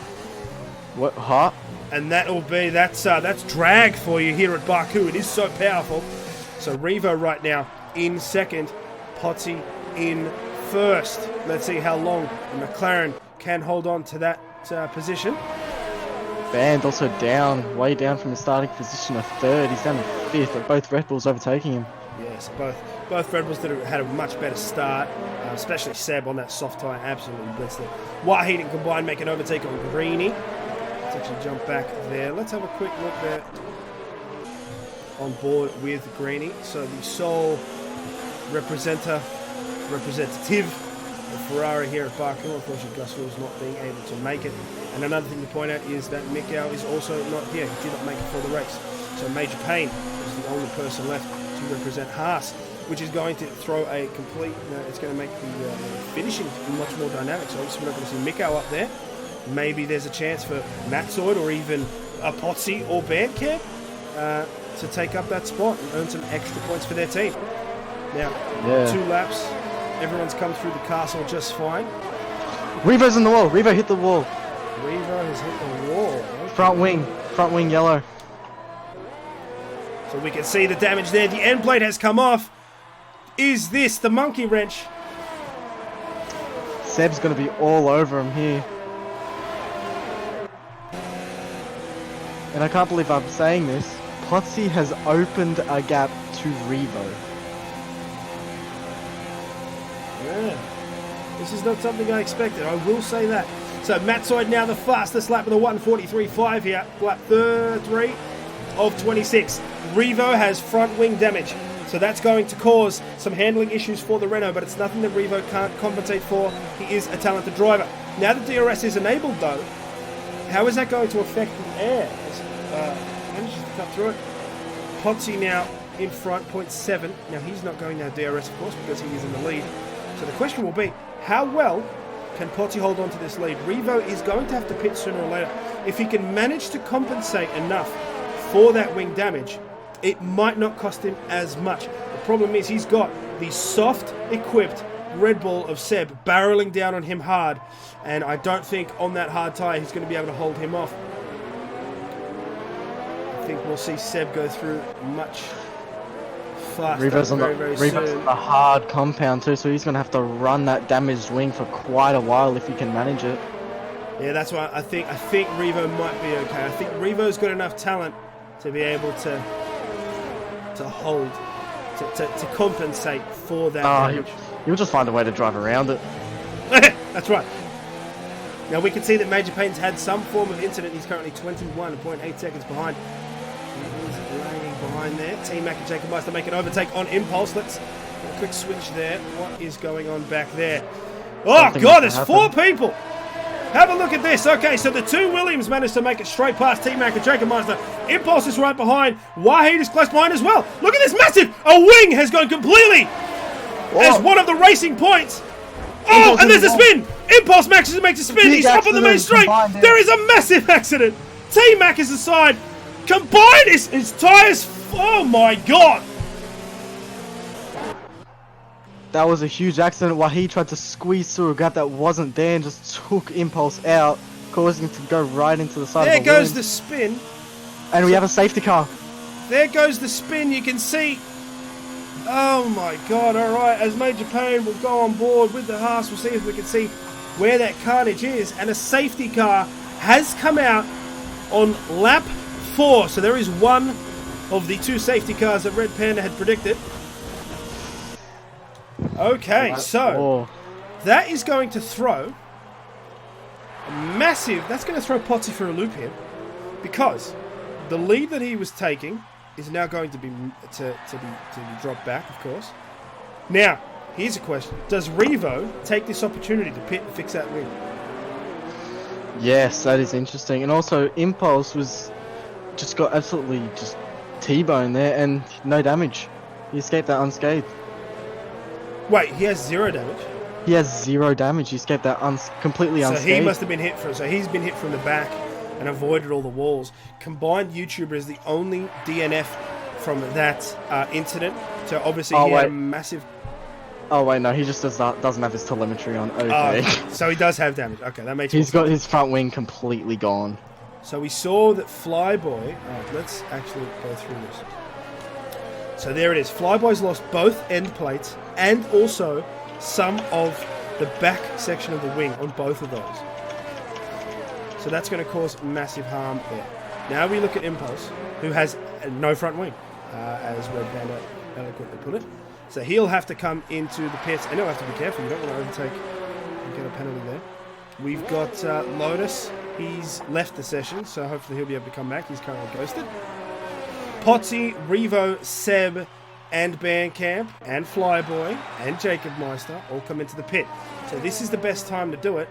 What, hot? And that's drag for you here at Baku. It is so powerful. So Revo right now in 2nd, Potsy in 1st. Let's see how long McLaren can hold on to that position. Band also down, way down from his starting position of 3rd. He's down to 5th, but both Red Bulls overtaking him. Yes, both Red Bulls that had a much better start, especially Seb on that soft tyre, absolutely blitzed it. Whiteheat and Combined make an overtake on Greeny. Let's actually jump back there. Let's have a quick look there on board with Greeny. So the sole representative of Ferrari here at Baku. Unfortunately, Gus Will's not being able to make it. And another thing to point out is that Mikau is also not here. He did not make it for the race. So Major Payne is the only person left to represent Haas, which is going to throw a complete... it's going to make the finishing much more dynamic. So obviously we're not going to see Mikau up there. Maybe there's a chance for Matzoid or even Potsy or Bandcamp to take up that spot and earn some extra points for their team. Now, 2 laps. Everyone's come through the castle just fine. Revo's in the wall. Revo hit the wall. Revo has hit the wall. Okay. Front wing yellow. So we can see the damage there. The end plate has come off. Is this the monkey wrench? Seb's going to be all over him here. And I can't believe I'm saying this. Potsy has opened a gap to Revo. Yeah. This is not something I expected, I will say that. So Matzoid now the fastest lap with a 1:43.5 here. Lap 3 of 26. Revo has front wing damage. So that's going to cause some handling issues for the Renault, but it's nothing that Revo can't compensate for. He is a talented driver. Now that DRS is enabled though, how is that going to affect the air? Manages to cut through it. Potsy now in front, 0.7. Now he's not going down DRS of course because he is in the lead. So the question will be, how well can Potsy hold on to this lead? Revo is going to have to pit sooner or later. If he can manage to compensate enough for that wing damage, it might not cost him as much. The problem is he's got the soft-equipped Red Bull of Seb barreling down on him hard, and I don't think on that hard tyre he's going to be able to hold him off. I think we'll see Seb go through much faster. Revo's on soon. the hard compound too, so he's going to have to run that damaged wing for quite a while if he can manage it. Yeah, that's why I think Revo might be okay. I think Revo's got enough talent to be able to hold, to compensate for that damage. He'll just find a way to drive around it. That's right. Now we can see that Major Payne's had some form of incident. He's currently 21.8 seconds behind. He's lagging behind there. T-Mac and Jacob Meister make an overtake on Impulse. Let's do a quick switch there. What is going on back there? Oh God, there's 4 people. Have a look at this. Okay, so the 2 Williams managed to make it straight past T-Mac and Jacob Meister. Impulse is right behind. Wahid is close behind as well. Look at this massive. A wing has gone completely as one of the racing points. Oh, and there's a spin. Impulse makes a spin. He's up on the main straight. There is a massive accident. T-Mac is aside. Combined his tyres. Oh my God. That was a huge accident while he tried to squeeze through a gap that wasn't there and just took Impulse out, causing him to go right into the side of the There goes the spin. And we have a safety car. There goes the spin. You can see. Oh my God. All right. As Major Payne will go on board with the Haas, we'll see if we can see where that carnage is. And a safety car has come out on lap 4. So there is one of the 2 safety cars that Red Panda had predicted. Okay, so that is going to throw a massive. That's going to throw Potsy for a loop here, because the lead that he was taking is now going to be dropped back, of course. Now, here's a question: does Revo take this opportunity to pit and fix that wing? Yes, that is interesting. And also, Impulse got absolutely just T-boned there and no damage. He escaped that unscathed. Wait, he has 0 damage? He has 0 damage. He escaped that completely unscathed. So he must have been hit so he's been hit from the back and avoided all the walls. Combined YouTuber is the only DNF from that incident. So obviously he had a massive... Oh wait, no, he just doesn't have his telemetry on. Okay. So he does have damage. Okay, that makes sense. He's got his front wing completely gone. So we saw that Flyboy... let's actually go through this. So there it is. Flyboy's lost both end plates and also some of the back section of the wing on both of those. So that's going to cause massive harm there. Now we look at Impulse, who has no front wing, as Red Panda eloquently put it. So he'll have to come into the pits, and he'll have to be careful. You don't want to overtake and get a penalty there. We've got Lotus. He's left the session, so hopefully he'll be able to come back. He's currently ghosted. Potsy, Revo, Seb, and Bandcamp, and Flyboy, and Jacob Meister all come into the pit. So this is the best time to do it.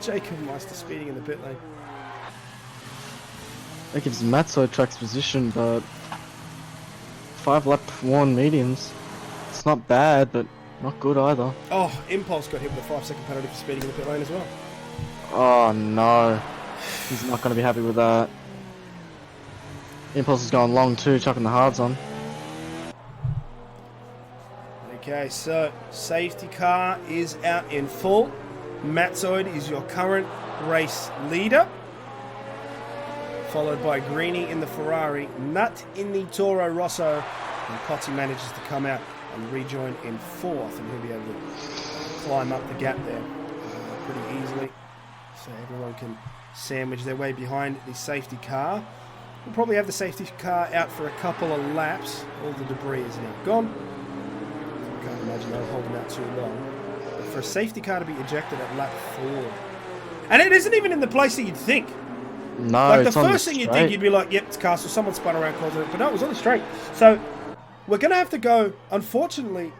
Jacob Meister speeding in the pit lane. That gives Matzo Truck's position, but 5 lap worn mediums. It's not bad, but not good either. Oh, Impulse got hit with a 5-second penalty for speeding in the pit lane as well. Oh no. He's not going to be happy with that. Impulse is going long too, chucking the hards on. Okay, so safety car is out in full. Matzoid is your current race leader, followed by Greeny in the Ferrari, Nut in the Toro Rosso, and Potsy manages to come out and rejoin in 4th, and he'll be able to climb up the gap there pretty easily. So everyone can sandwich their way behind the safety car. We'll probably have the safety car out for a couple of laps. All the debris is now gone. I can't imagine they'll hold them out too long. But for a safety car to be ejected at lap 4. And it isn't even in the place that you'd think. No, like the it's on first thing you'd think, you'd be like, yep, it's Castle, someone spun around, caused it. But no, it was on the straight. So we're going to have to go, unfortunately,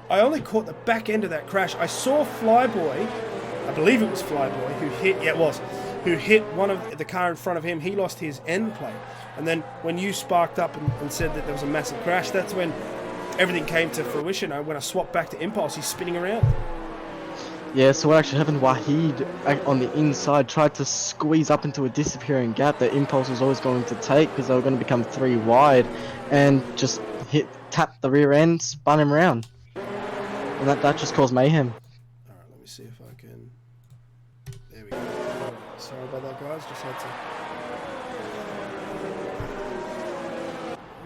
I only caught the back end of that crash. I saw Flyboy, I believe it was Flyboy, who hit, yeah, it was, who hit one of the car in front of him. He lost his end plate. And then when you sparked up and said that there was a massive crash, that's when everything came to fruition. When I swapped back to Impulse, he's spinning around. Yeah, so what actually happened, Wahid on the inside tried to squeeze up into a disappearing gap that Impulse was always going to take because they were going to become 3 wide, and just tapped the rear end, spun him around. And that just caused mayhem. Alright, let me see if I can... There we go. Right, sorry about that, guys. Just had to...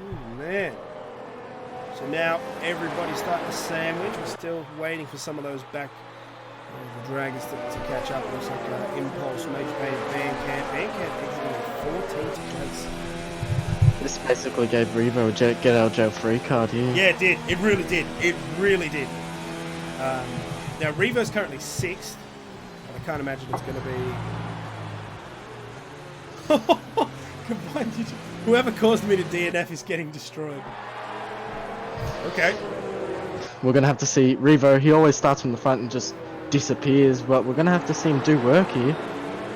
Ooh, man. So now everybody's starting to sandwich. We're still waiting for some of those back... the dragons to catch up. Looks like Impulse, Major Pain, Bandcamp. Bandcamp exiting 14th place. This basically gave Revo a get out of jail free card here. Yeah, it did. It really did. It really did. Now, Revo's currently 6th. But I can't imagine it's going to be... Combined, whoever caused me to DNF is getting destroyed. Okay. We're going to have to see Revo. He always starts from the front and just disappears, but we're going to have to see him do work here.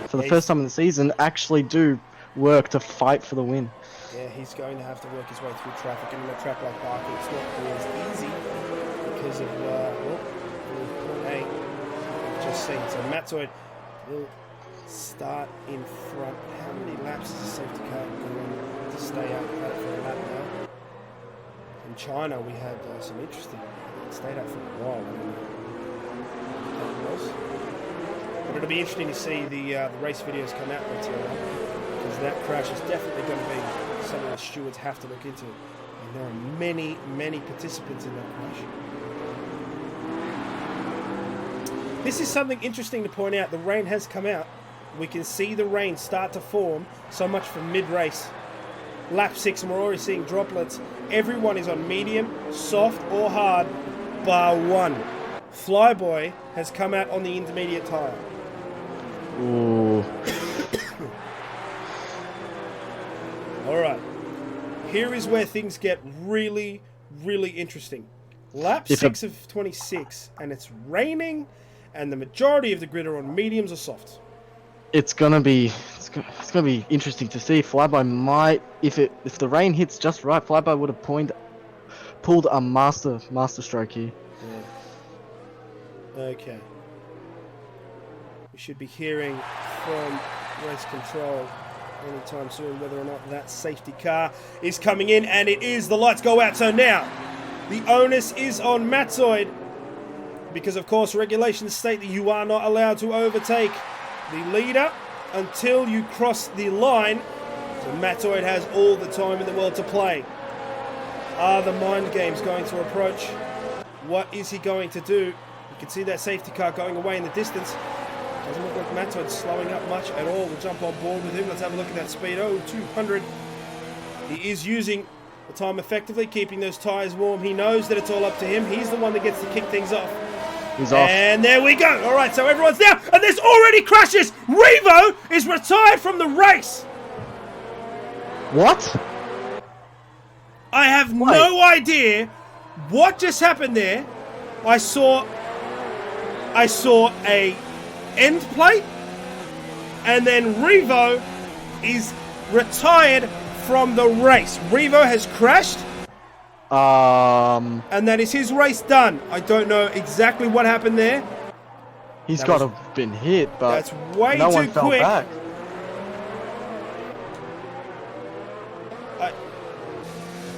For the first time in the season, actually do work to fight for the win. Yeah, he's going to have to work his way through traffic, and in a track like Barker, it's not always easy because of, point 8, we've just seen. So Matzoid will start in front. How many laps is the safety car going to stay out for a lap now? In China, we had some interesting, it stayed out for a while. I don't know what that was. But it'll be interesting to see the race videos come out later on, because that crash is definitely going to be something the stewards have to look into. And there are many, many participants in that crash. This is something interesting to point out. The rain has come out. We can see the rain start to form, so much for mid-race. Lap 6, and we're already seeing droplets. Everyone is on medium, soft, or hard, bar one. Flyboy has come out on the intermediate tyre. Ooh. Alright. Here is where things get really, really interesting. Lap 6 of 26, and it's raining, and the majority of the grid are on mediums or softs. It's gonna be interesting to see. Flyby might, if the rain hits just right, Flyby would have pulled a master stroke here. Yeah. Okay. We should be hearing from race control anytime soon whether or not that safety car is coming in, and it is. The lights go out. So now the onus is on Matzoid, because of course regulations state that you are not allowed to overtake the leader until you cross the line. So Matzoid has all the time in the world to play. Are the mind games going to approach? What is he going to do? You can see that safety car going away in the distance. Doesn't look like Matzoid's slowing up much at all. We'll jump on board with him. Let's have a look at that speed. Oh, 200. He is using the time effectively, keeping those tyres warm. He knows that it's all up to him. He's the one that gets to kick things off. He's off. And there we go. All right, so everyone's down. And there's already crashes. Revo is retired from the race. What? I have no idea what just happened there. I saw a end plate, and then Revo is retired from the race. Revo has crashed. And that is his race done. I don't know exactly what happened there. He's got to have been hit, but that's way no too one fell quick. Back.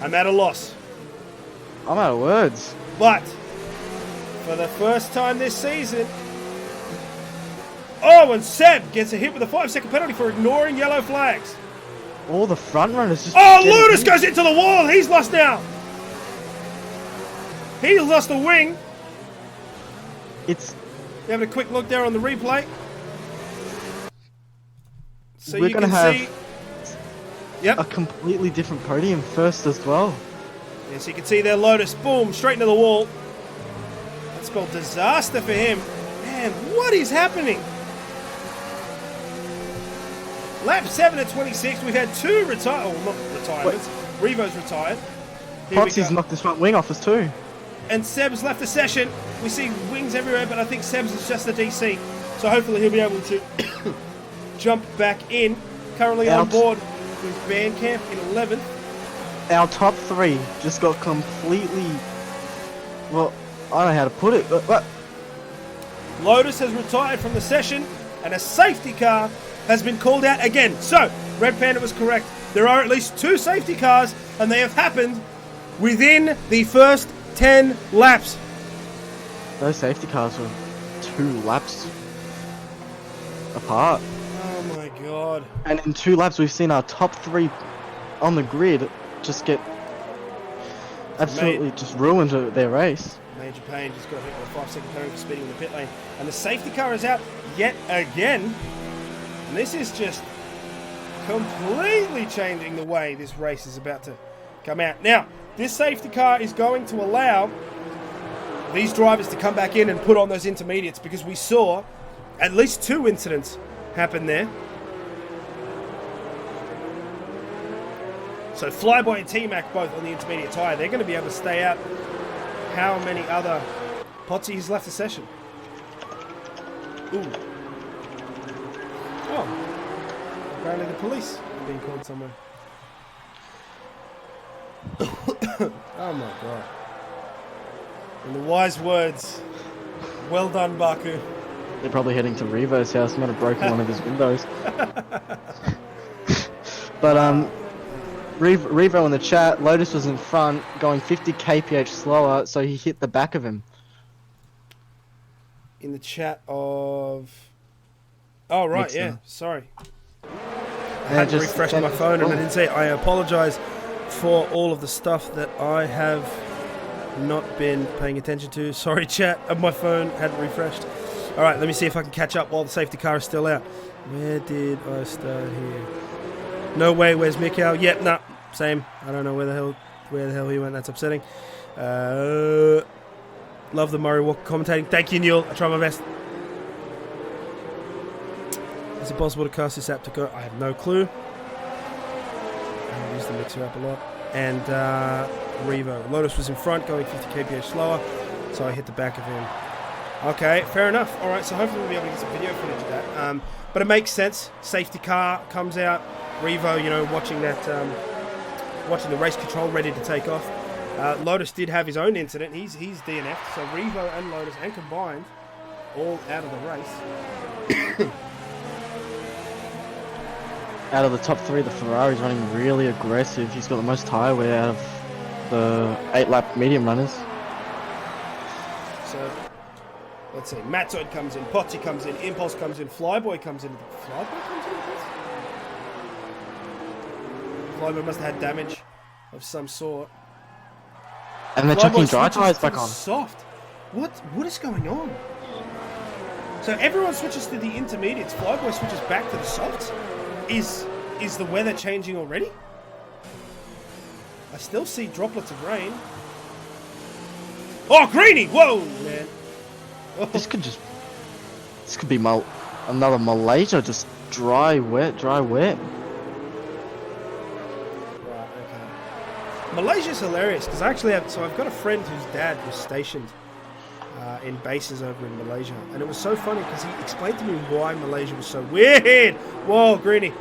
I'm at a loss. I'm out of words. But for the first time this season, and Seb gets a hit with a 5-second penalty for ignoring yellow flags. All the front runners just... Ludus goes into the wall. He's lost now. He's lost the wing. It's... You having a quick look there on the replay. So we're you gonna can have... see Yep. a completely different podium first as well. Yes, you can see there, Lotus, boom, straight into the wall. That spelled disaster for him. Man, what is happening? Lap 7 at 26, we've had two not retirements. Revo's retired. Potsy's knocked his front wing off us too. And Seb's left the session. We see wings everywhere, but I think Seb's is just the DC. So hopefully he'll be able to jump back in. Currently on board with Bandcamp in 11th. Our top three just got completely... Well, I don't know how to put it, but... Lotus has retired from the session, and a safety car has been called out again. So, Red Panda was correct. There are at least two safety cars, and they have happened within the first 10 laps. Those safety cars were 2 laps apart. Oh my god. And in 2 laps, we've seen our top 3 on the grid just get absolutely just ruined their race. Major Payne just got hit with a 5-second penalty for speeding in the pit lane. And the safety car is out yet again. And this is just completely changing the way this race is about to come out. Now, this safety car is going to allow these drivers to come back in and put on those intermediates, because we saw at least 2 incidents happen there. So Flyboy and T-Mac both on the intermediate tyre. They're going to be able to stay out. How many other Potsy has left the session? Ooh. Oh. Apparently the police are being called somewhere. Oh my god. In the wise words, well done, Baku. They're probably heading to Revo's house. Might have broken one of his windows. But Revo in the chat, Lotus was in front, going 50 kph slower, so he hit the back of him. In the chat of... Oh, right, Mixer. yeah, sorry. I had to refresh my phone and I didn't say it. I apologise for all of the stuff that I have not been paying attention to. Sorry, chat, my phone hadn't refreshed. Alright, let me see if I can catch up while the safety car is still out. Where did I start here? No way, where's Mikhail? Yep, nah, same. I don't know where the hell he went. That's upsetting. Love the Murray Walker commentating. Thank you, Neil. I try my best. Is it possible to cast this app to go? I have no clue. I use the mixer app a lot. And Revo. Lotus was in front, going 50 kph slower, so I hit the back of him. Okay, fair enough. All right, so hopefully we'll be able to get some video footage of that. But it makes sense. Safety car comes out. Revo, you know, watching that, watching the race control, ready to take off. Lotus did have his own incident. He's DNF'd. So Revo and Lotus, and combined, all out of the race. Out of the top 3, the Ferrari's running really aggressive. He's got the most tyre wear out of the 8-lap medium runners. So, let's see. Matzoid comes in, Potsy comes in, Impulse comes in, Flyboy comes in. Flyboy comes in? Flyboy must have had damage of some sort. And they're chucking dry tyres back on. Soft. What is going on? So everyone switches to the intermediates. Flyboy switches back to the softs. Is the weather changing already? I still see droplets of rain. Oh, Greeny! Whoa, man. Oh. This could be another Malaysia, just dry, wet. Right, okay. Malaysia's hilarious, because I actually I've got a friend whose dad was stationed in bases over in Malaysia, and it was so funny because he explained to me why Malaysia was so weird. Whoa, Greeny,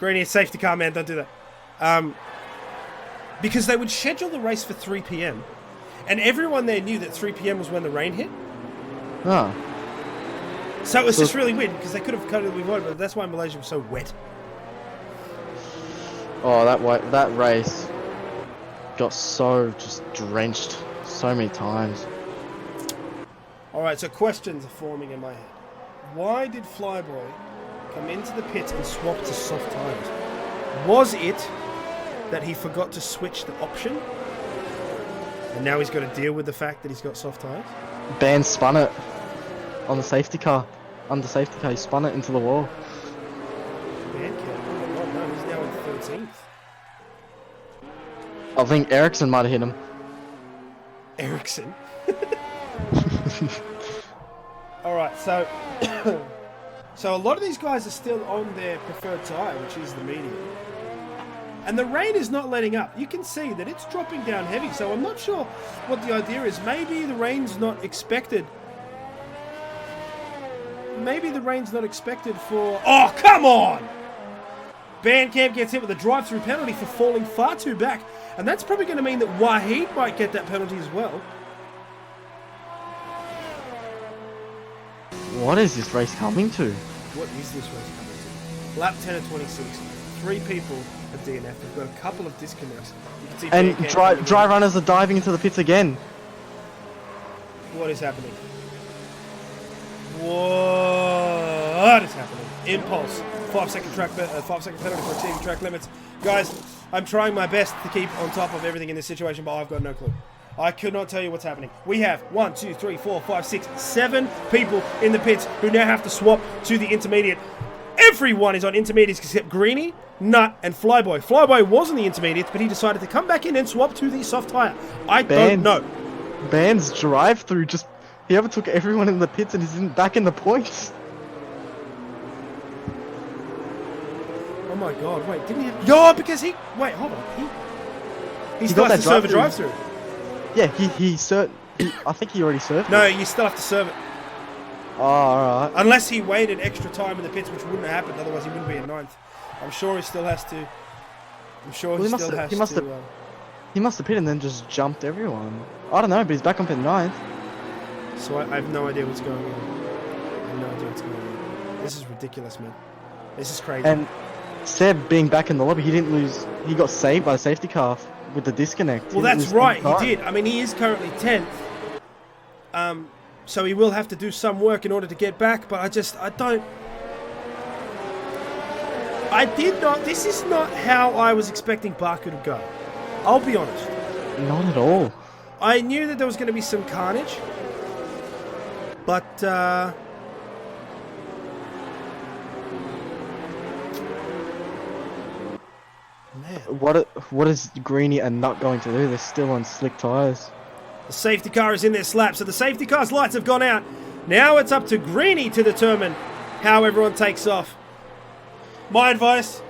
it's safety car, man, don't do that. Because they would schedule the race for 3 p.m. and everyone there knew that 3 p.m. was when the rain hit. Oh. So it was just really weird, because they could have cut it with water, but that's why Malaysia was so wet. Oh, that race got so just drenched so many times. Alright, so questions are forming in my head. Why did Flyboy come into the pits and swap to soft tyres? Was it that he forgot to switch the option, and now he's got to deal with the fact that he's got soft tyres? Ben spun it on the safety car. Under safety car, he spun it into the wall. Bandcamp, oh my god, no, he's now in 13th. I think Ericsson might have hit him. Ericsson. All right, so so a lot of these guys are still on their preferred tire, which is the medium. And the rain is not letting up. You can see that it's dropping down heavy, so I'm not sure what the idea is. Maybe the rain's not expected. Maybe the rain's not expected for... Oh, come on! Bandcamp gets hit with a drive-through penalty for falling far too back. And that's probably going to mean that Wahid might get that penalty as well. What is this race coming to? What is this race coming to? Lap 10 of 26. 3 people have DNF. We've got a couple of disconnects. You can see and dry runners are diving into the pits again. What is happening? What is happening? Impulse. 5-second penalty for exceeding track limits. Guys, I'm trying my best to keep on top of everything in this situation, but I've got no clue. I could not tell you what's happening. We have 1, 2, 3, 4, 5, 6, 7 people in the pits who now have to swap to the intermediate. Everyone is on intermediates except Greeny, Nut, and Flyboy. Flyboy was on the intermediates, but he decided to come back in and swap to the soft tyre. I don't know. Band's drive-through just... He overtook everyone in the pits and he's back in the points. Oh my god, wait, didn't he have... No, because he... Wait, hold on. He still has to serve a drive-through. Yeah, I think he already served No, it. you still have to serve it. Oh, alright. Unless he waited extra time in the pits, which wouldn't have happened, otherwise he wouldn't be in 9th. I'm sure he still has to... I'm sure he still has to... He must have pitted and then just jumped everyone. I don't know, but he's back up in 9th. So I have no idea what's going on. I have no idea what's going on. This is ridiculous, man. This is crazy. And Seb being back in the lobby, he didn't lose... He got saved by the safety car with the disconnect. Well, that's right, he did. I mean, he is currently 10th. So he will have to do some work in order to get back, but I did not... This is not how I was expecting Baku to go. I'll be honest. Not at all. I knew that there was going to be some carnage, but man. What is Greeny and Nut going to do? They're still on slick tyres. The safety car is in their slap, so the safety car's lights have gone out. Now it's up to Greeny to determine how everyone takes off. My advice,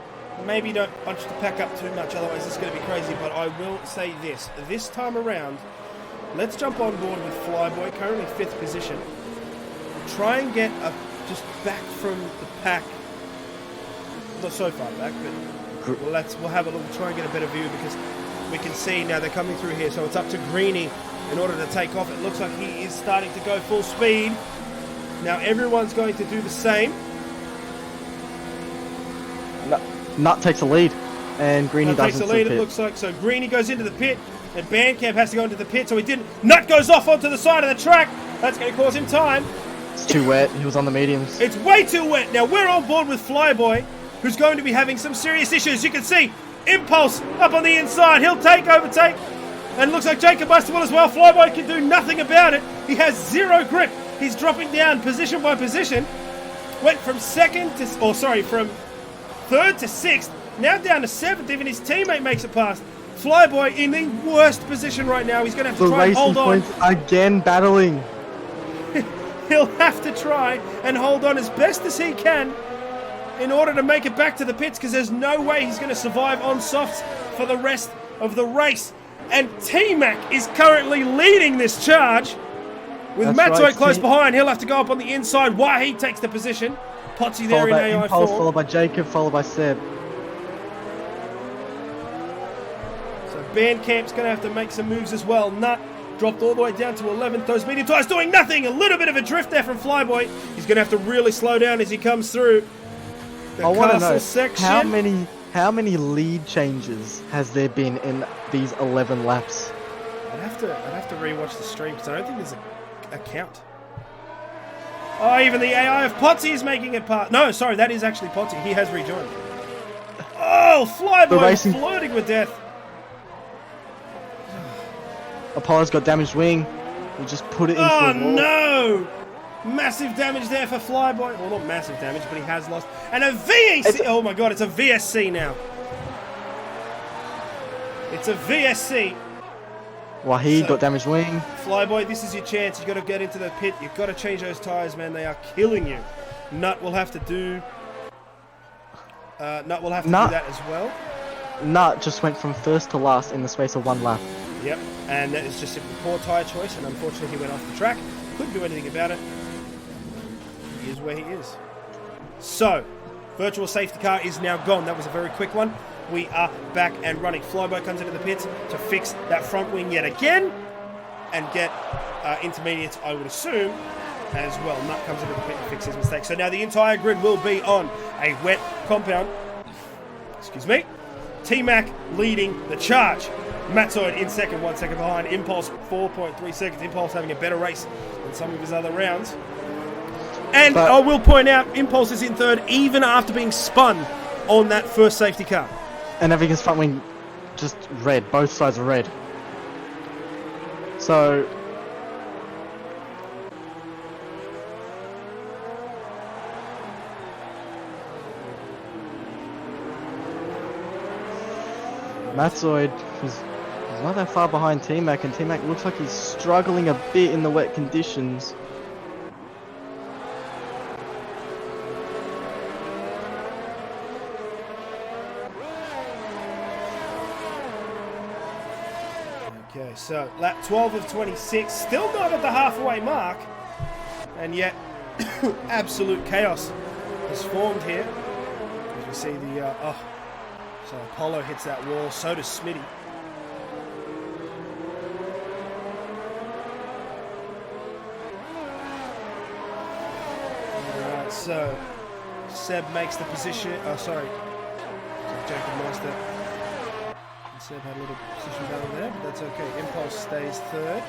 maybe don't bunch to pack up too much, otherwise it's going to be crazy, but I will say this. This time around, let's jump on board with Flyboy, currently 5th position. Try and get just back from the pack. Not so far back, but we'll have a look, try and get a better view, because we can see now they're coming through here, so it's up to Greeny in order to take off. It looks like he is starting to go full speed. Now everyone's going to do the same. Nut takes the lead, and Greeny doesn't. Takes the lead, it looks like. So Greeny goes into the pit, and Bandcamp has to go into the pit, so he didn't. Nut goes off onto the side of the track. That's going to cause him time. It's too wet. He was on the mediums. It's way too wet. Now we're on board with Flyboy, who's going to be having some serious issues. You can see Impulse up on the inside. He'll overtake. And it looks like Jacob Buster will as well. Flyboy can do nothing about it. He has 0 grip. He's dropping down position by position. Went from from 3rd to 6th. Now down to 7th. Even his teammate makes it past. Flyboy in the worst position right now. He's going to have to try and hold on. Points again battling. He'll have to try and hold on as best as he can in order to make it back to the pits, because there's no way he's going to survive on softs for the rest of the race. And T-Mac is currently leading this charge. With Matzoy close behind, he'll have to go up on the inside. Wahid takes the position. Potsy there in AI4. Impulse, followed by Jacob, followed by Seb. So Bandcamp's going to have to make some moves as well. Nut dropped all the way down to 11th. Those medium tyres doing nothing. A little bit of a drift there from Flyboy. He's going to have to really slow down as he comes through the castle section. How many lead changes has there been in these 11 laps? I'd have to rewatch the stream, because I don't think there's a count. Oh, even the AI of Potsy is making it part. No, sorry, that is actually Potsy. He has rejoined. Oh, Flyboy flirting with death. Apollo's got damaged wing. We just put it into the wall. No! Massive damage there for Flyboy. Well, not massive damage, but he has lost. And a VSC. Oh my god, it's a VSC now. It's a VSC. Wahid So- got damaged wing. Flyboy, this is your chance. You've got to get into the pit. You've got to change those tyres, man. They are killing you. Nut will have to do... Nut will have to do that as well. Nut just went from first to last in the space of 1 lap. Yep, and that is just a poor tyre choice, and unfortunately he went off the track. Couldn't do anything about it. He is where he is. So, virtual safety car is now gone. That was a very quick one. We are back and running. Flyboy comes into the pits to fix that front wing yet again, and get intermediates, I would assume, as well. Nut comes into the pit to fix his mistake. So now the entire grid will be on a wet compound. Excuse me. T-Mac leading the charge. Matzoid in second, 1 second behind. Impulse 4.3 seconds. Impulse having a better race than some of his other rounds. And I will point out, Impulse is in third even after being spun on that first safety car. And having his front wing just red. Both sides are red. So... Matzoid is not that far behind T-Mac, and T-Mac looks like he's struggling a bit in the wet conditions. Okay, so lap 12 of 26, still not at the halfway mark, and yet absolute chaos has formed here. As we see the, so Apollo hits that wall, so does Smitty. Alright, so Seb makes the position, so Jacob Meister. Seb had a little position battle there, but that's okay. Impulse stays third.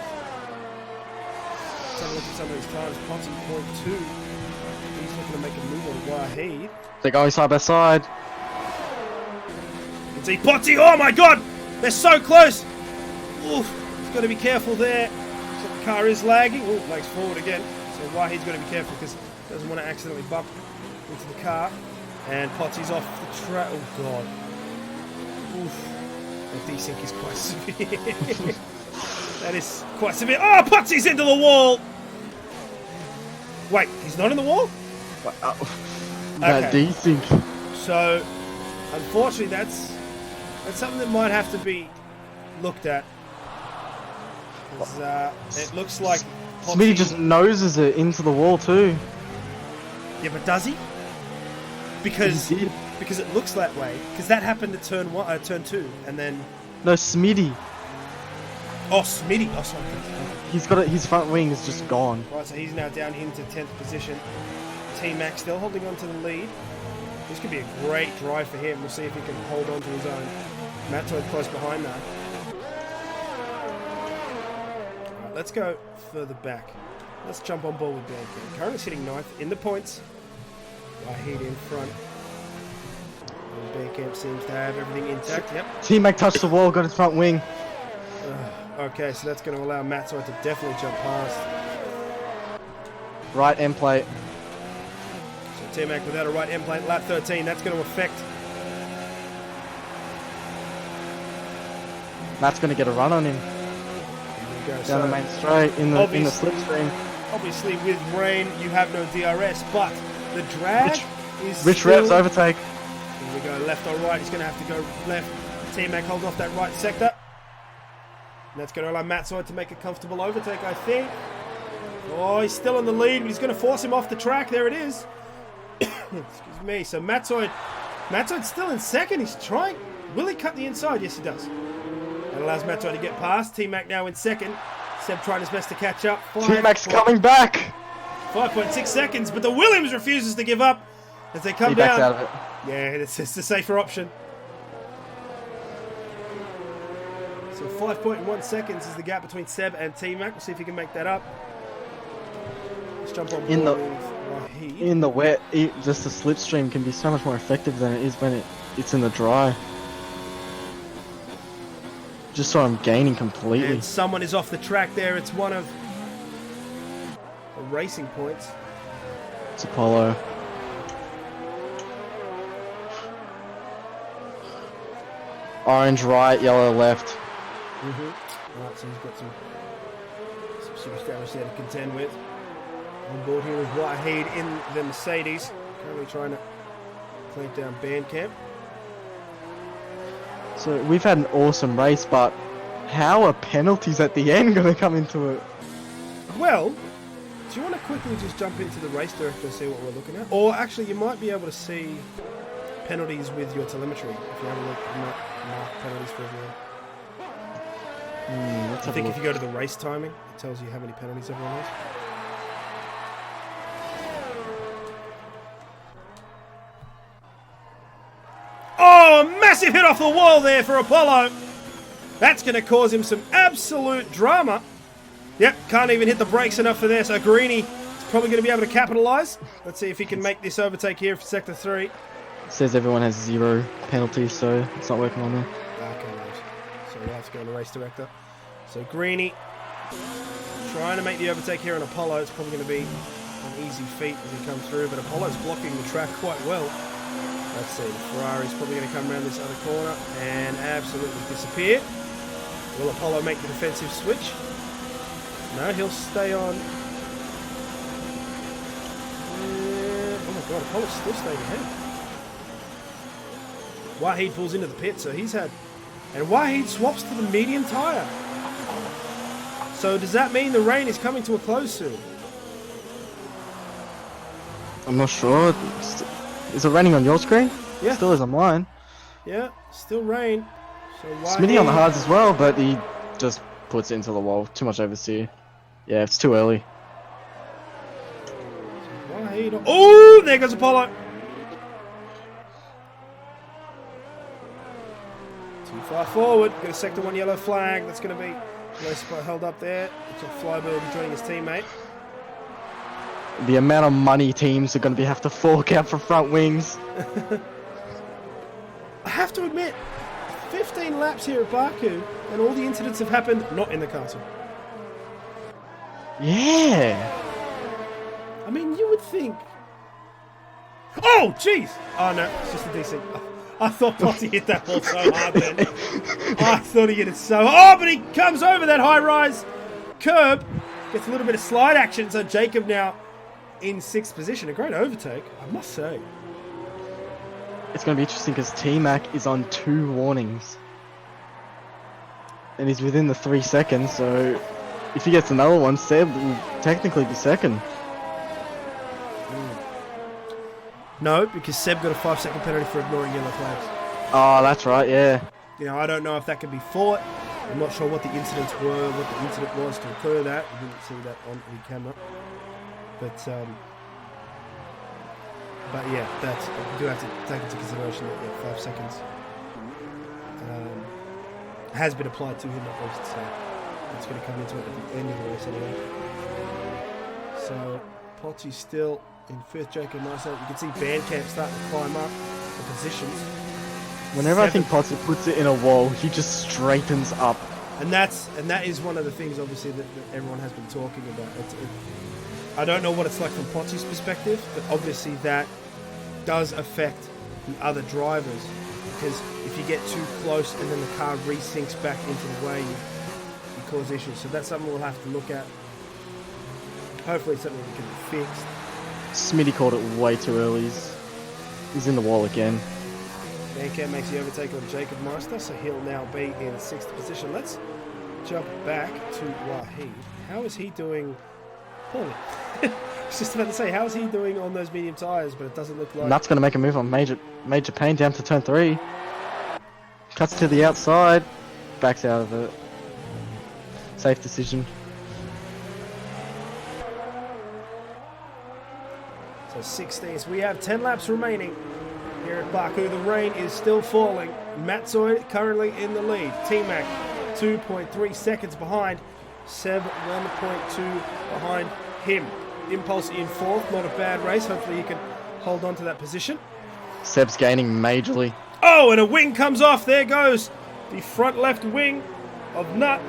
Let's have a look at some of these times. Potty 0.2. He's looking to make a move on Wahid. They're going side by side. You can see Potty. Oh my god! They're so close! Oof. He's got to be careful there. So the car is lagging. Ooh, lags forward again. So Wahid's got to be careful because he doesn't want to accidentally bump into the car. And Potty's off the track. Oh god. Oof. The desync is quite severe. That is quite severe. Oh, Potsy's into the wall! Wait, he's not in the wall? That desync. So, unfortunately, that's something that might have to be looked at. It looks like Smitty just noses it into the wall too. Yeah, but does he? Because it looks that way. Because that happened at turn 2, and then no, Smitty. Oh, Smitty. Oh, sorry. He's got it. His front wing is just gone. Right, so he's now down into 10th position. T-Mac still holding on to the lead. This could be a great drive for him. We'll see if he can hold on to his own. Mattoid close behind that. Right, let's go further back. Let's jump on board with Bandcamp. Currently sitting 9th in the points. Wahid in front. Bandcamp seems to have everything intact. Yep. T-Mac touched the wall, got his front wing. Okay, so that's going to allow Matzoid to definitely jump past. Right end plate. So T-Mac without a right end plate, lap 13. That's going to affect. Matt's going to get a run on him. There we go. Down So the main straight in the slipstream. obviously, with rain, you have no DRS, but the drag is Rich still... Revs overtake. Here we go, left or right. He's going to have to go left. T-Mac holding off that right sector. And that's going to allow Matzoid to make a comfortable overtake, I think. Oh, he's still in the lead, but he's going to force him off the track. There it is. Excuse me. So Matzoid's still in second. He's trying. Will he cut the inside? Yes, he does. That allows Matzoid to get past. T-Mac now in second. Seb trying his best to catch up. T-Mac's coming back. 5.6 seconds, but the Williams refuses to give up as they come He down. backs out of it. Yeah, it's the safer option. So 5.1 seconds is the gap between Seb and T-Mac. We'll see if he can make that up. Let's jump on In board the- with Wahid. In the wet, just the slipstream can be so much more effective than it is when it's in the dry. Just so I'm gaining completely. And someone is off the track there. It's one of the racing points. It's Apollo. Orange right, yellow left. Alright, so he's got some superstars there to contend with. On board here is Wahid in the Mercedes. Currently trying to clamp down Bandcamp. So we've had an awesome race, but how are penalties at the end going to come into it? Well, do you want to quickly just jump into the race director and see what we're looking at? Or actually, you might be able to see penalties with your telemetry. If you have a look, you might mark penalties for everyone. I think if you go to the race timing, it tells you how many penalties everyone has. Oh, a massive hit off the wall there for Apollo. That's going to cause him some absolute drama. Yep, can't even hit the brakes enough for this. So Greeny is probably going to be able to capitalise. Let's see if he can make this overtake here for Sector 3. It says everyone has 0 penalties, so it's not working on there. Okay, right. So we'll have to go on the race director. So Greeny trying to make the overtake here on Apollo. It's probably going to be an easy feat as he comes through, but Apollo's blocking the track quite well. Let's see, the Ferrari's probably going to come around this other corner and absolutely disappear. Will Apollo make the defensive switch? No, he'll stay on. Oh my god, Apollo's still staying ahead. Wahid pulls into the pit, so he's had... And Wahid swaps to the medium tyre. So does that mean the rain is coming to a close soon? I'm not sure. Is it raining on your screen? Yeah. Still is on mine. Yeah, still rain. So Smitty on the hards as well, but he just puts it into the wall. Too much oversteer. Yeah, it's too early. Oh, there goes Apollo. Too far forward. Got a Sector 1 yellow flag. That's going to be held up there. It's a Flyby will be joining his teammate. The amount of money teams are going to have to fork out for front wings. I have to admit, 15 laps here at Baku, and all the incidents have happened not in the castle. Yeah. I mean, you would think... Oh, jeez! Oh, no, it's just a DC. Oh, I thought Potty hit that ball so hard then. I thought he hit it so hard. Oh, but he comes over that high-rise curb. Gets a little bit of slide action, so Jacob now in 6th position. A great overtake, I must say. It's going to be interesting because T-Mac is on 2 warnings. And he's within the 3 seconds, so if he gets another one, Seb will technically be second. No, because Seb got a 5-second penalty for ignoring yellow flags. Oh, that's right, yeah. You know, I don't know if that can be fought. I'm not sure what the incidents were, what the incident was to occur that. I didn't see that on any camera. But yeah, that's, you do have to take into consideration that 5 seconds has been applied to him at least, so it's going to come into it at the end of the race anyway. So Potty's still in 5th, Jacob Marcel. You can see Bandcamp starting to climb up the positions. Whenever 7th. I think Potty puts it in a wall, he just straightens up. And that is one of the things, obviously, that everyone has been talking about. I don't know what it's like from Potty's perspective, but obviously that does affect the other drivers, because if you get too close and then the car resinks back into the way, you cause issues. So that's something we'll have to look at. Hopefully something that can be fixed. Smitty called it way too early. He's in the wall again. Bandcamp makes the overtake on Jacob Meister, so he'll now be in 6th position. Let's jump back to Wahid. How is he doing? Poorly. I was just about to say, how is he doing on those medium tyres, but it doesn't look like... Nutt's going to make a move on Major Payne down to turn 3. Cuts to the outside. Backs out of it. Safe decision. So 16th. We have 10 laps remaining here at Baku. The rain is still falling. Matzoid currently in the lead. T-Mac 2.3 seconds behind. Seb 1.2 behind him. Impulse in 4th. Not a bad race. Hopefully he can hold on to that position. Seb's gaining majorly. Oh, and a wing comes off. There goes the front left wing of Nutt.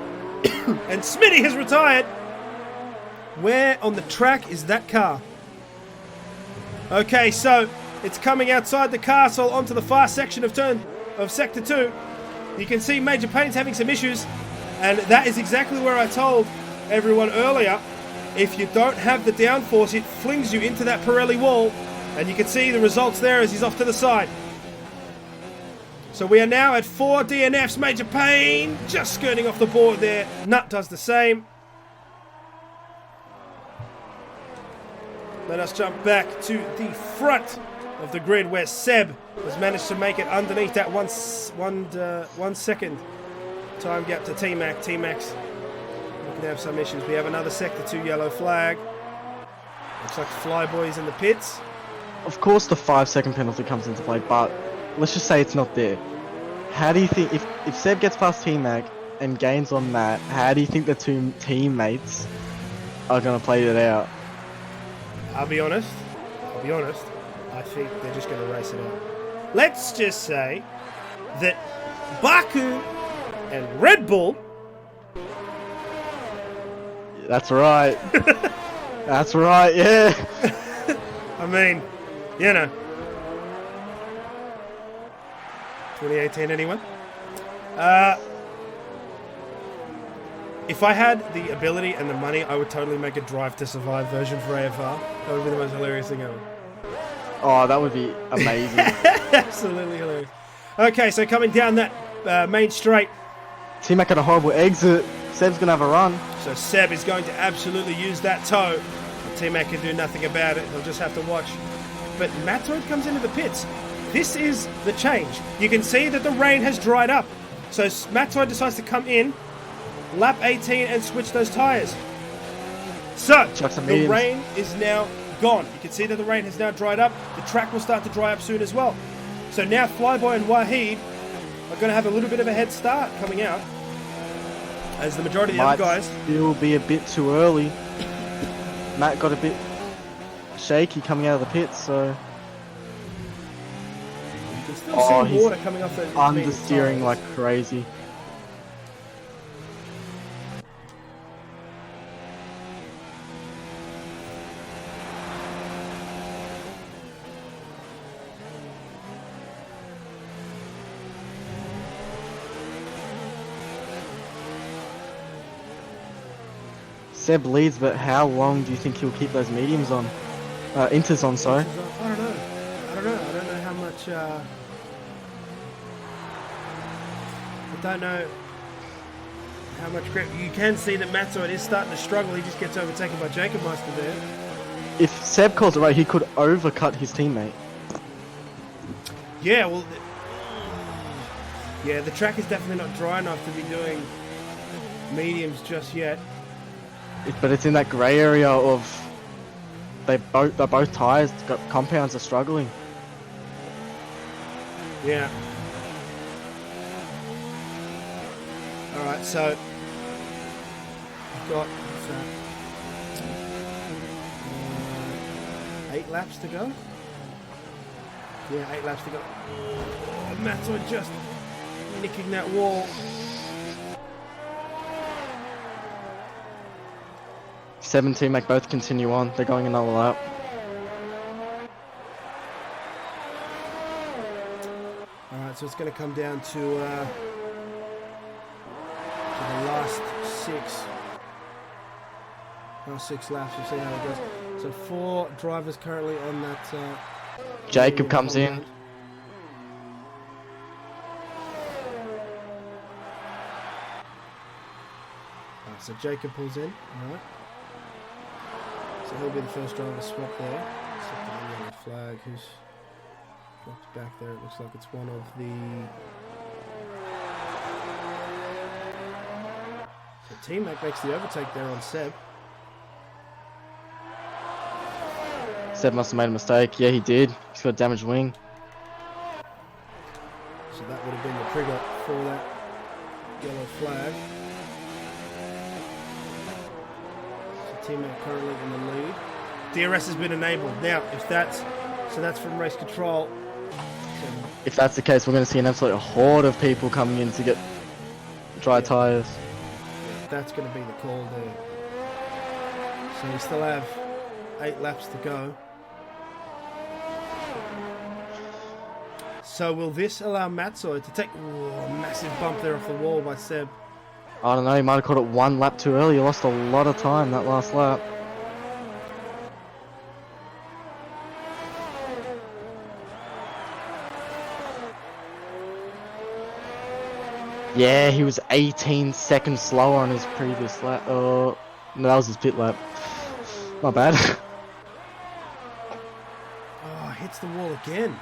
And Smitty has retired. Where on the track is that car? Okay, so it's coming outside the castle onto the far section of Sector 2. You can see Major Payne's having some issues, and that is exactly where I told everyone earlier. If you don't have the downforce, it flings you into that Pirelli wall, and you can see the results there as he's off to the side. So we are now at 4 DNFs. Major Payne just skirting off the board there. Nut does the same. Let us jump back to the front of the grid where Seb has managed to make it underneath that one second time gap to T-Mac. T-Mac's looking to have some issues. We have another Sector 2 yellow flag. Looks like Flyboy's in the pits. Of course the 5-second penalty comes into play, but let's just say it's not there. How do you think, if Seb gets past T-Mac and gains on that, how do you think the two teammates are going to play it out? I'll be honest. I think they're just going to race it out. Let's just say that Baku and Red Bull. That's right. That's right, yeah. I mean, you know. 2018, anyone? If I had the ability and the money, I would totally make a Drive to Survive version for AFR. That would be the most hilarious thing ever. Oh, that would be amazing. Absolutely hilarious. Okay, so coming down that main straight. T-Mac got a horrible exit. Seb's going to have a run. So Seb is going to absolutely use that toe. T-Mac can do nothing about it. He'll just have to watch. But Matoid comes into the pits. This is the change. You can see that the rain has dried up. So Matoid decides to come in, lap 18, and switch those tyres. So, the rain is now gone. You can see that the rain has now dried up. The track will start to dry up soon as well. So now Flyboy and Wahid are going to have a little bit of a head start coming out, as the majority of the other guys... Still be a bit too early. Matt got a bit shaky coming out of the pits, so... You can still see water coming off those... Understeering like crazy. Seb leads, but how long do you think he'll keep those mediums on? Inters on, sorry. I don't know how much... I don't know how much grip. You can see that Matoid is starting to struggle. He just gets overtaken by Jacob Meister there. If Seb calls it right, he could overcut his teammate. Yeah, well... Yeah, the track is definitely not dry enough to be doing mediums just yet. But it's in that grey area of they're both tyres got compounds are struggling. Yeah. All right, so I've got 8 laps to go. Yeah, 8 laps to go. Oh, Matoid just nicking that wall. Seb and T-Mac both continue on. They're going another lap. Alright, so it's going to come down to the last 6 laps. We'll see how it goes. So 4 drivers currently on that... Jacob comes in. So Jacob pulls in. Alright. So he'll be the first driver to swap there. Except for the yellow flag who's dropped back there. It looks like it's one of the... So T-Mac makes the overtake there on Seb. Seb must have made a mistake. Yeah, he did. He's got a damaged wing. So that would have been the trigger for that yellow flag. Teammate currently in the lead. DRS has been enabled. Now, if that's from race control. If that's the case, we're going to see an absolute horde of people coming in to get dry tyres. Yeah, that's going to be the call there. So we still have 8 laps to go. So will this allow Matzo to take a massive bump there off the wall by Seb? I don't know, he might have caught it one lap too early. He lost a lot of time that last lap. Yeah, he was 18 seconds slower on his previous lap. No, that was his pit lap. Not bad. Oh, hits the wall again.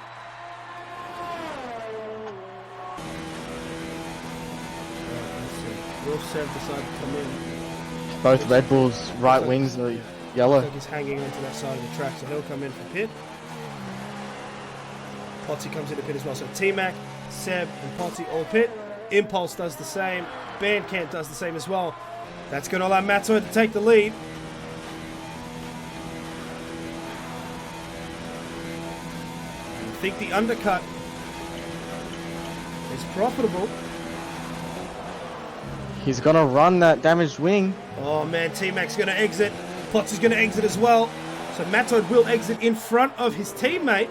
Will Seb decide to come in? Both Red Bulls' right wings are yellow. Looks like he's hanging onto that side of the track, so he'll come in for pit. Potsy comes into pit as well. So T-Mac, Seb, and Potsy all pit. Impulse does the same. Bandcamp does the same as well. That's going to allow Matzo to take the lead. I think the undercut is profitable. He's gonna run that damaged wing. Oh man, T-Mac's going to exit. Potsy's going to exit as well. So Matzo will exit in front of his teammate.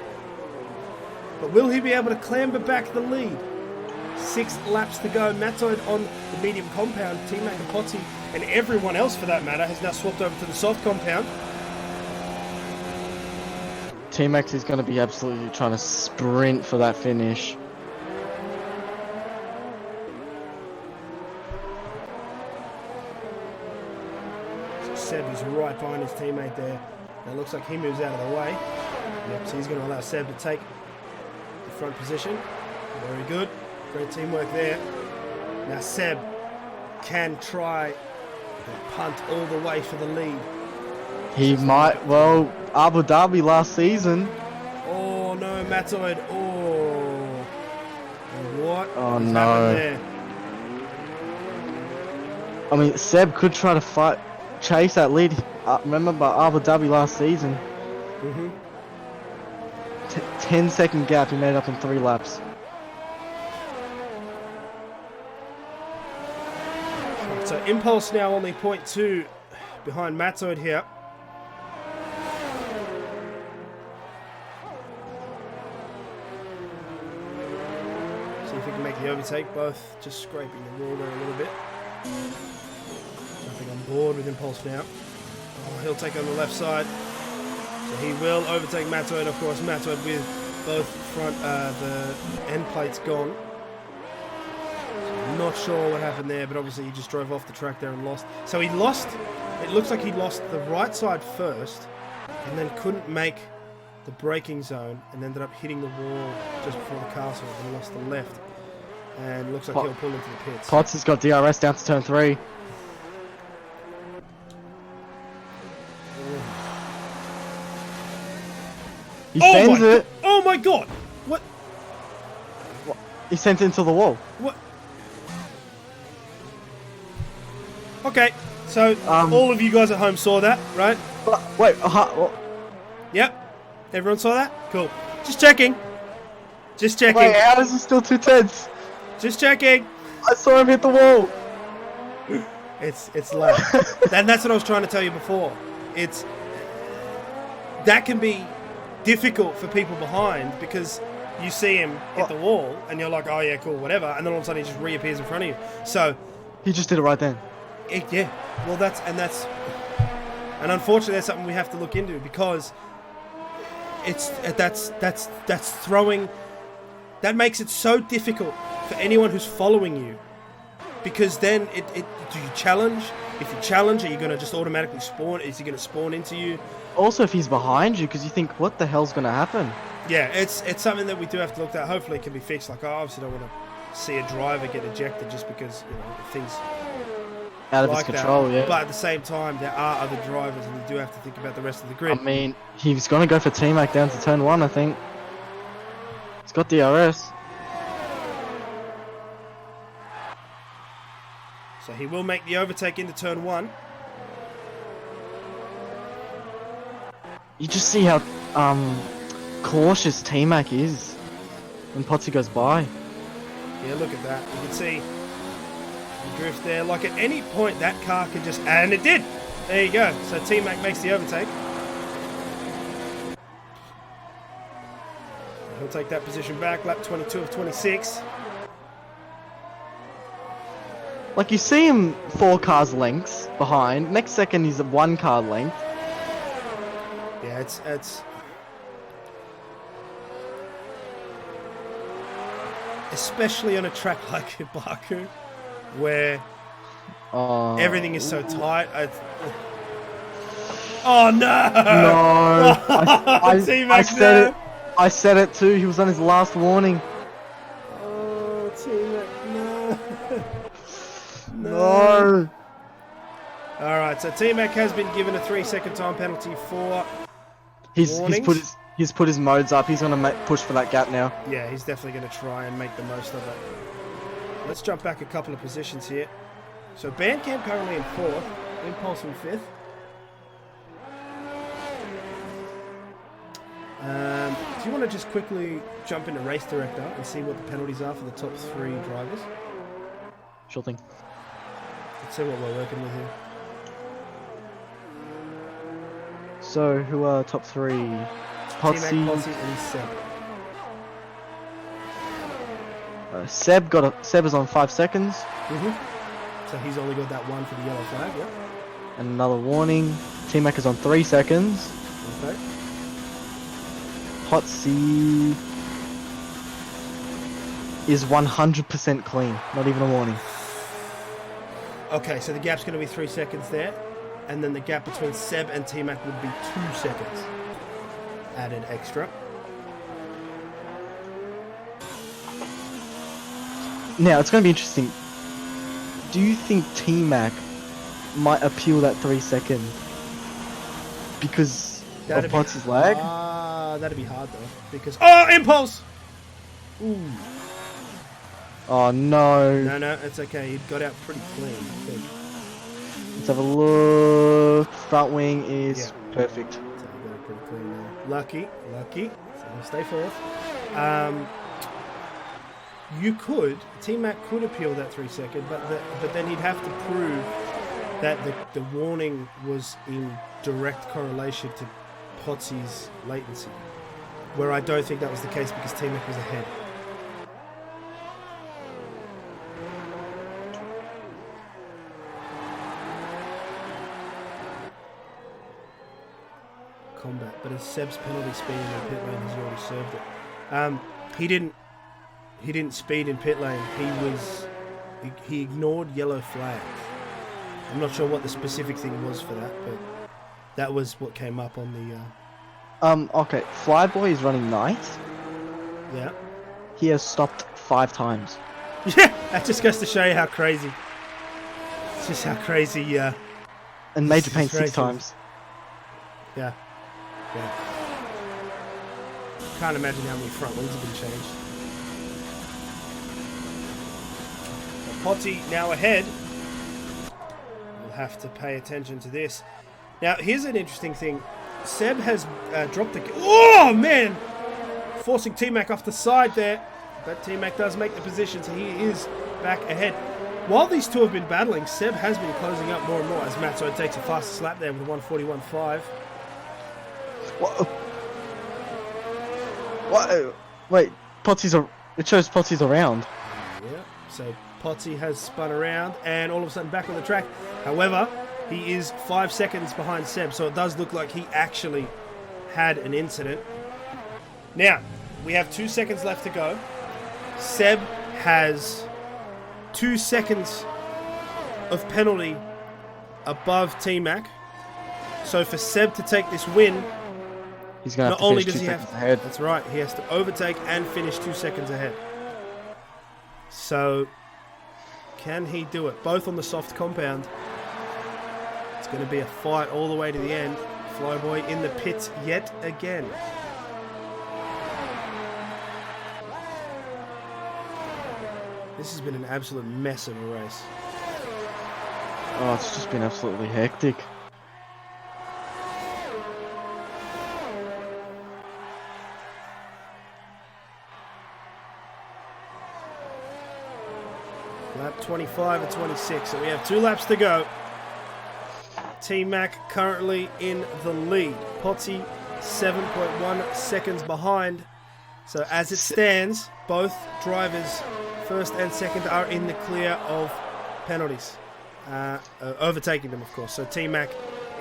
But will he be able to clamber back the lead? 6 laps to go. Matzo on the medium compound. T-Mac and Potsy and everyone else for that matter has now swapped over to the soft compound. T-Max is going to be absolutely trying to sprint for that finish. So Seb is right behind his teammate there. Now it looks like he moves out of the way. Yep, so he's going to allow Seb to take the front position. Very good. Great teamwork there. Now Seb can try and punt all the way for the lead. He might, well, Abu Dhabi last season. Oh no, Matzoid. Oh. What? Oh has no. happened there? I mean, Seb could try to chase that lead. Remember by Abu Dhabi last season? Mm-hmm. 10-second gap, he made it up in 3 laps. So Impulse now only 0.2 behind Matzoid here. See if he can make the overtake, both just scraping the wall there a little bit. Jumping on board with Impulse now. Oh, he'll take on the left side. So he will overtake Matzoid, of course. Matzoid with both front, the end plates gone. Not sure what happened there, but obviously he just drove off the track there and lost. So he lost, it looks like he lost the right side first and then couldn't make the braking zone and ended up hitting the wall just before the castle and lost the left. And looks like he'll pull into the pits. Potts has got DRS down to turn 3. He sends it. Oh my god! What? He sent it into the wall. What? Okay, so all of you guys at home saw that, right? Wait, Yep. Everyone saw that? Cool. Just checking. Just checking. wait, how is it still 2 tenths? Just checking. I saw him hit the wall. It's late. And that's what I was trying to tell you before. That can be difficult for people behind because you see him hit the wall and you're like, oh yeah, cool, whatever, and then all of a sudden he just reappears in front of you. So he just did it right then. Yeah. Well, that's unfortunately that's something we have to look into because that's throwing. That makes it so difficult for anyone who's following you. Because then, do you challenge? If you challenge, are you going to just automatically spawn? Is he going to spawn into you? Also, if he's behind you, because you think, what the hell's going to happen? Yeah, it's something that we do have to look at. Hopefully it can be fixed. Like, I obviously don't want to see a driver get ejected just because, things out of like his control, that. yeah. But at the same time, there are other drivers and you do have to think about the rest of the grid. I mean, he's going to go for T-Mac down to turn 1, I think. He's got DRS. So he will make the overtake into turn 1. You just see how cautious T-Mac is when Potsy goes by. Yeah, look at that. You can see the drift there. Like at any point, that car could just... And it did! There you go. So T-Mac makes the overtake. He'll will take that position back. Lap 22 of 26. Like, you see him 4 cars lengths behind. Next second, he's at 1 car length. Yeah, it's especially on a track like Baku, where everything is so tight. Oh no! No! I said it too. He was on his last warning. Oh, T-Mac, no. No. Alright, so T-Mac has been given a 3-second time penalty for He's put his modes up. He's gonna push for that gap now. Yeah, he's definitely going to try and make the most of it. Let's jump back a couple of positions here. So Bandcamp currently in 4th, Impulse in 5th. Do you want to just quickly jump into Race Director and see what the penalties are for the top 3 drivers? Sure thing. Let's see what we're working with here. So, who are top 3? T-Mac, Potsy, and Seb. Seb is on 5 seconds. So he's only got that one for the yellow flag, yeah. And another warning. T-Mac is on 3 seconds. Okay. Potsy is 100% clean. Not even a warning. Okay, so the gap's going to be 3 seconds there. And then the gap between Seb and T-Mac would be 2 seconds. Added extra. Now, it's going to be interesting. Do you think T-Mac might appeal that 3 second because of Potsy's lag? That'd be hard though. Because Impulse! Ooh. Oh no. No, it's okay. He got out pretty clean, I think. Let's have a look. Front wing is perfect. So he got it pretty clean there. Lucky. So he'll stay 4th. T-Mac could appeal that 3 second, but then he'd have to prove that the warning was in direct correlation to Potsy's latency, where I don't think that was the case because T-Mac was ahead. Combat, but as Seb's penalty speed in the pit lane has already served it. He didn't speed in pit lane. He ignored yellow flags. I'm not sure what the specific thing was for that, but that was what came up on the. Okay. Flyboy is running 9th. Yeah. He has stopped 5 times. Yeah, that just goes to show you how crazy. It's just how crazy. Yeah. And Major Pain 6 times. Yeah. Can't imagine how many front wings have been changed. Potsy now ahead. We'll have to pay attention to this. Now, here's an interesting thing. Seb has dropped the... Oh, man! Forcing T-Mac off the side there. But T-Mac does make the position, so he is back ahead. While these two have been battling, Seb has been closing up more and more as Matzo takes a fastest lap there with a 141.5. What? Wait, it shows Potsy's around. Yeah, so Potsy has spun around and all of a sudden back on the track. However, he is 5 seconds behind Seb, so it does look like he actually had an incident. Now, we have 2 seconds left to go. Seb has 2 seconds of penalty above T-Mac. So for Seb to take this win, he's gonna have not to only finish does 2 he have seconds ahead. That's right, he has to overtake and finish 2 seconds ahead. So can he do it? Both on the soft compound. It's going to be a fight all the way to the end. Flyboy in the pits yet again. This has been an absolute mess of a race. Oh, it's just been absolutely hectic. Lap 25 and 26, so we have 2 laps to go. T-Mac currently in the lead. Potsy 7.1 seconds behind. So as it stands, both drivers, first and second, are in the clear of penalties. Overtaking them, of course. So T-Mac,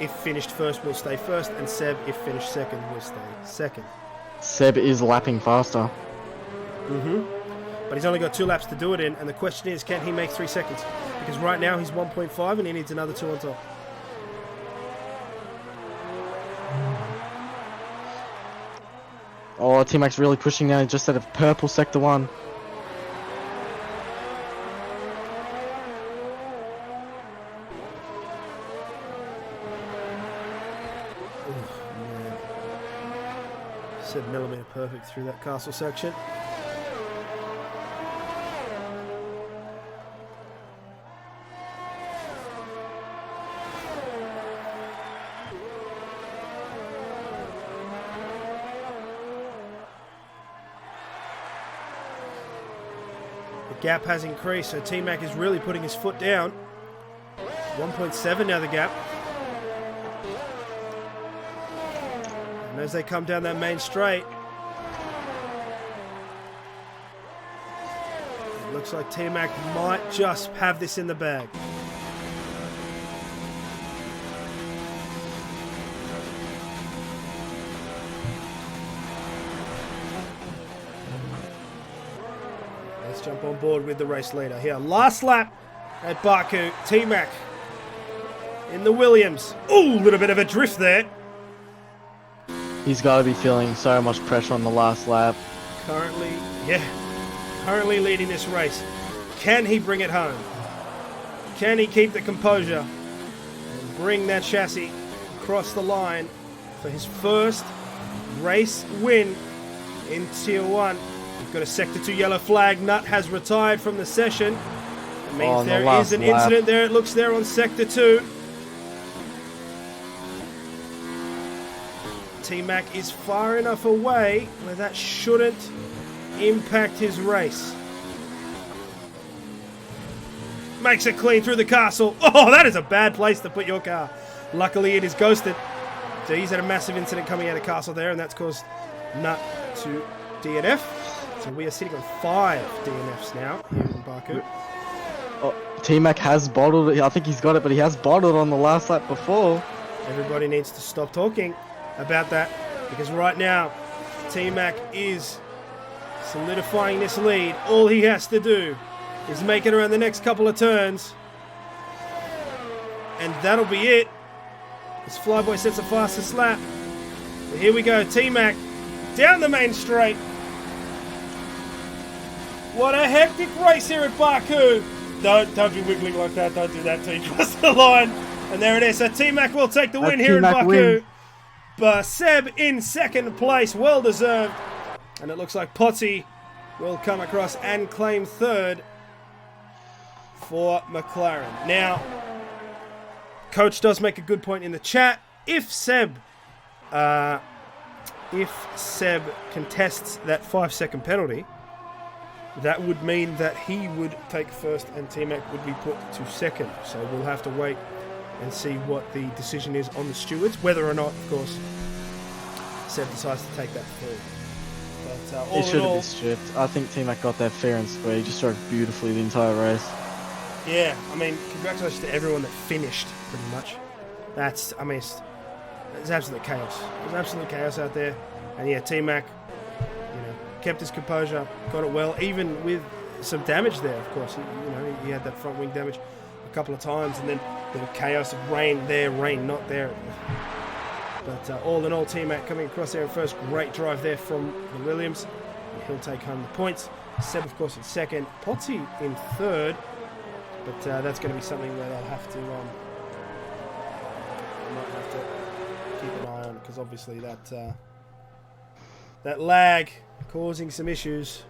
if finished first, will stay first, and Seb, if finished second, will stay second. Seb is lapping faster. But he's only got 2 laps to do it in, and the question is, can he make 3 seconds? Because right now he's 1.5 and he needs another 2 on top. Oh, T-Mac's really pushing now. He just at a purple sector 1. Man. 7mm perfect through that castle section. Gap has increased, so T-Mac is really putting his foot down. 1.7 now the gap. And as they come down that main straight, it looks like T-Mac might just have this in the bag. Jump on board with the race leader here. Last lap at Baku. T-Mac in the Williams. Ooh, a little bit of a drift there. He's got to be feeling so much pressure on the last lap. Currently leading this race. Can he bring it home? Can he keep the composure and bring that chassis across the line for his first race win in Tier 1? We've got a Sector 2 yellow flag. Nut has retired from the session. It means there is an incident there. It looks there on Sector 2. T-Mac is far enough away where that shouldn't impact his race. Makes it clean through the castle. Oh, that is a bad place to put your car. Luckily, it is ghosted. So he's had a massive incident coming out of castle there, and that's caused Nut to DNF. So we are sitting on 5 DNFs now here in Baku. Oh, T-Mac has bottled it. I think he's got it, but he has bottled on the last lap before. Everybody needs to stop talking about that, because right now T-Mac is solidifying this lead. All he has to do is make it around the next couple of turns, and that'll be it. As Flyboy sets a fastest lap. But here we go, T-Mac down the main straight. What a hectic race here at Baku. Don't be wiggling like that. Don't do that till you cross the line. And there it is. So T-Mac will take the win here in Baku. But Seb in second place. Well deserved. And it looks like Potsy will come across and claim third for McLaren. Now, Coach does make a good point in the chat. If Seb contests that 5-second penalty, that would mean that he would take first and T-Mac would be put to second. So we'll have to wait and see what the decision is on the stewards, whether or not, of course, Seb decides to take that forward. But all it should have been stripped. I think T-Mac got that fair and square. He just drove beautifully the entire race. Yeah, I mean, congratulations to everyone that finished, pretty much. It's absolute chaos. There's absolute chaos out there. And yeah, T-Mac, kept his composure, got it well, even with some damage there, of course. He had that front wing damage a couple of times, and then the chaos of rain there, rain not there. But all in all, T-Mac coming across there in first. Great drive there from the Williams. And he'll take home the points. Seb, of course, in second. Potsy in third. But that's going to be something that I might have to keep an eye on, because obviously that lag causing some issues.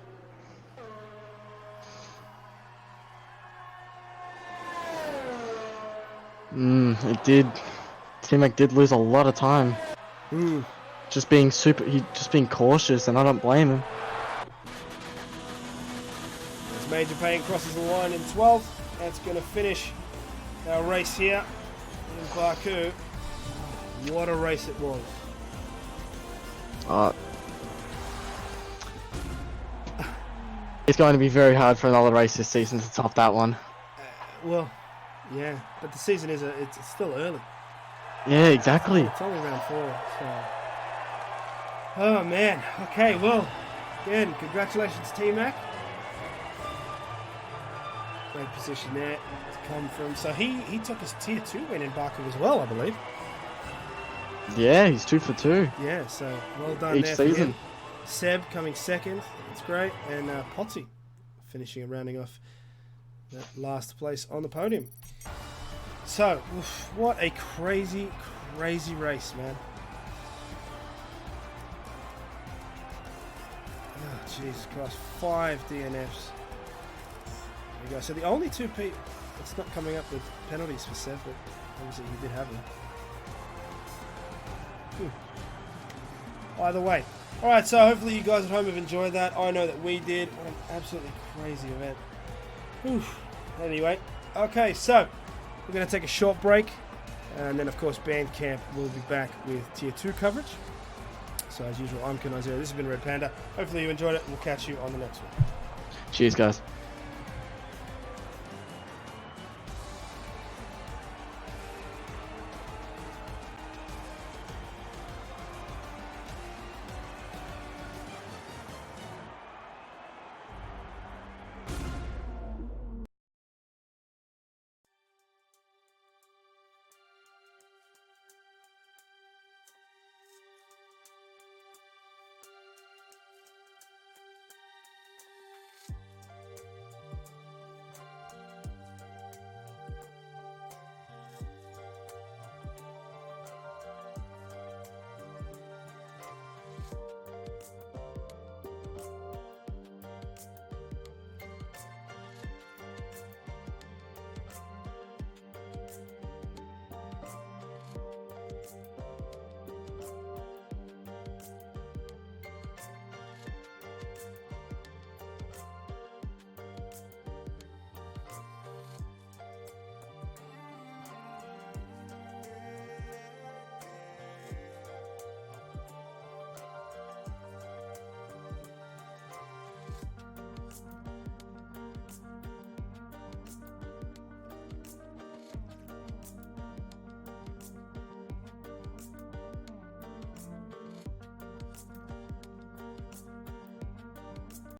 It did. T-Mac did lose a lot of time. Just being cautious, and I don't blame him. As Major Payne crosses the line in 12th, that's going to finish our race here in Baku. What a race it was. It's going to be very hard for another race this season to top that one. Well, yeah, but the season it's still early. Yeah, exactly. It's only round 4, so... Oh, man. Okay, well, again, congratulations, T-Mac. Great position there to come from. So he took his Tier 2 win in Baku as well, I believe. Yeah, he's 2 for 2. Yeah, so well done Each there season. for him. Seb coming second. That's great. And Potty finishing and rounding off that last place on the podium. So, what a crazy, crazy race, man. Oh, Jesus Christ. 5 DNFs. There you go. So the only 2 people... It's not coming up with penalties for Seb, but obviously he did have them. Either way. Alright, so hopefully you guys at home have enjoyed that. I know that we did. What an absolutely crazy event. Whew. Anyway, okay, so we're going to take a short break. And then, of course, Bandcamp will be back with Tier 2 coverage. So, as usual, I'm Ken Isaiah. This has been Red Panda. Hopefully you enjoyed it. We'll catch you on the next one. Cheers, guys.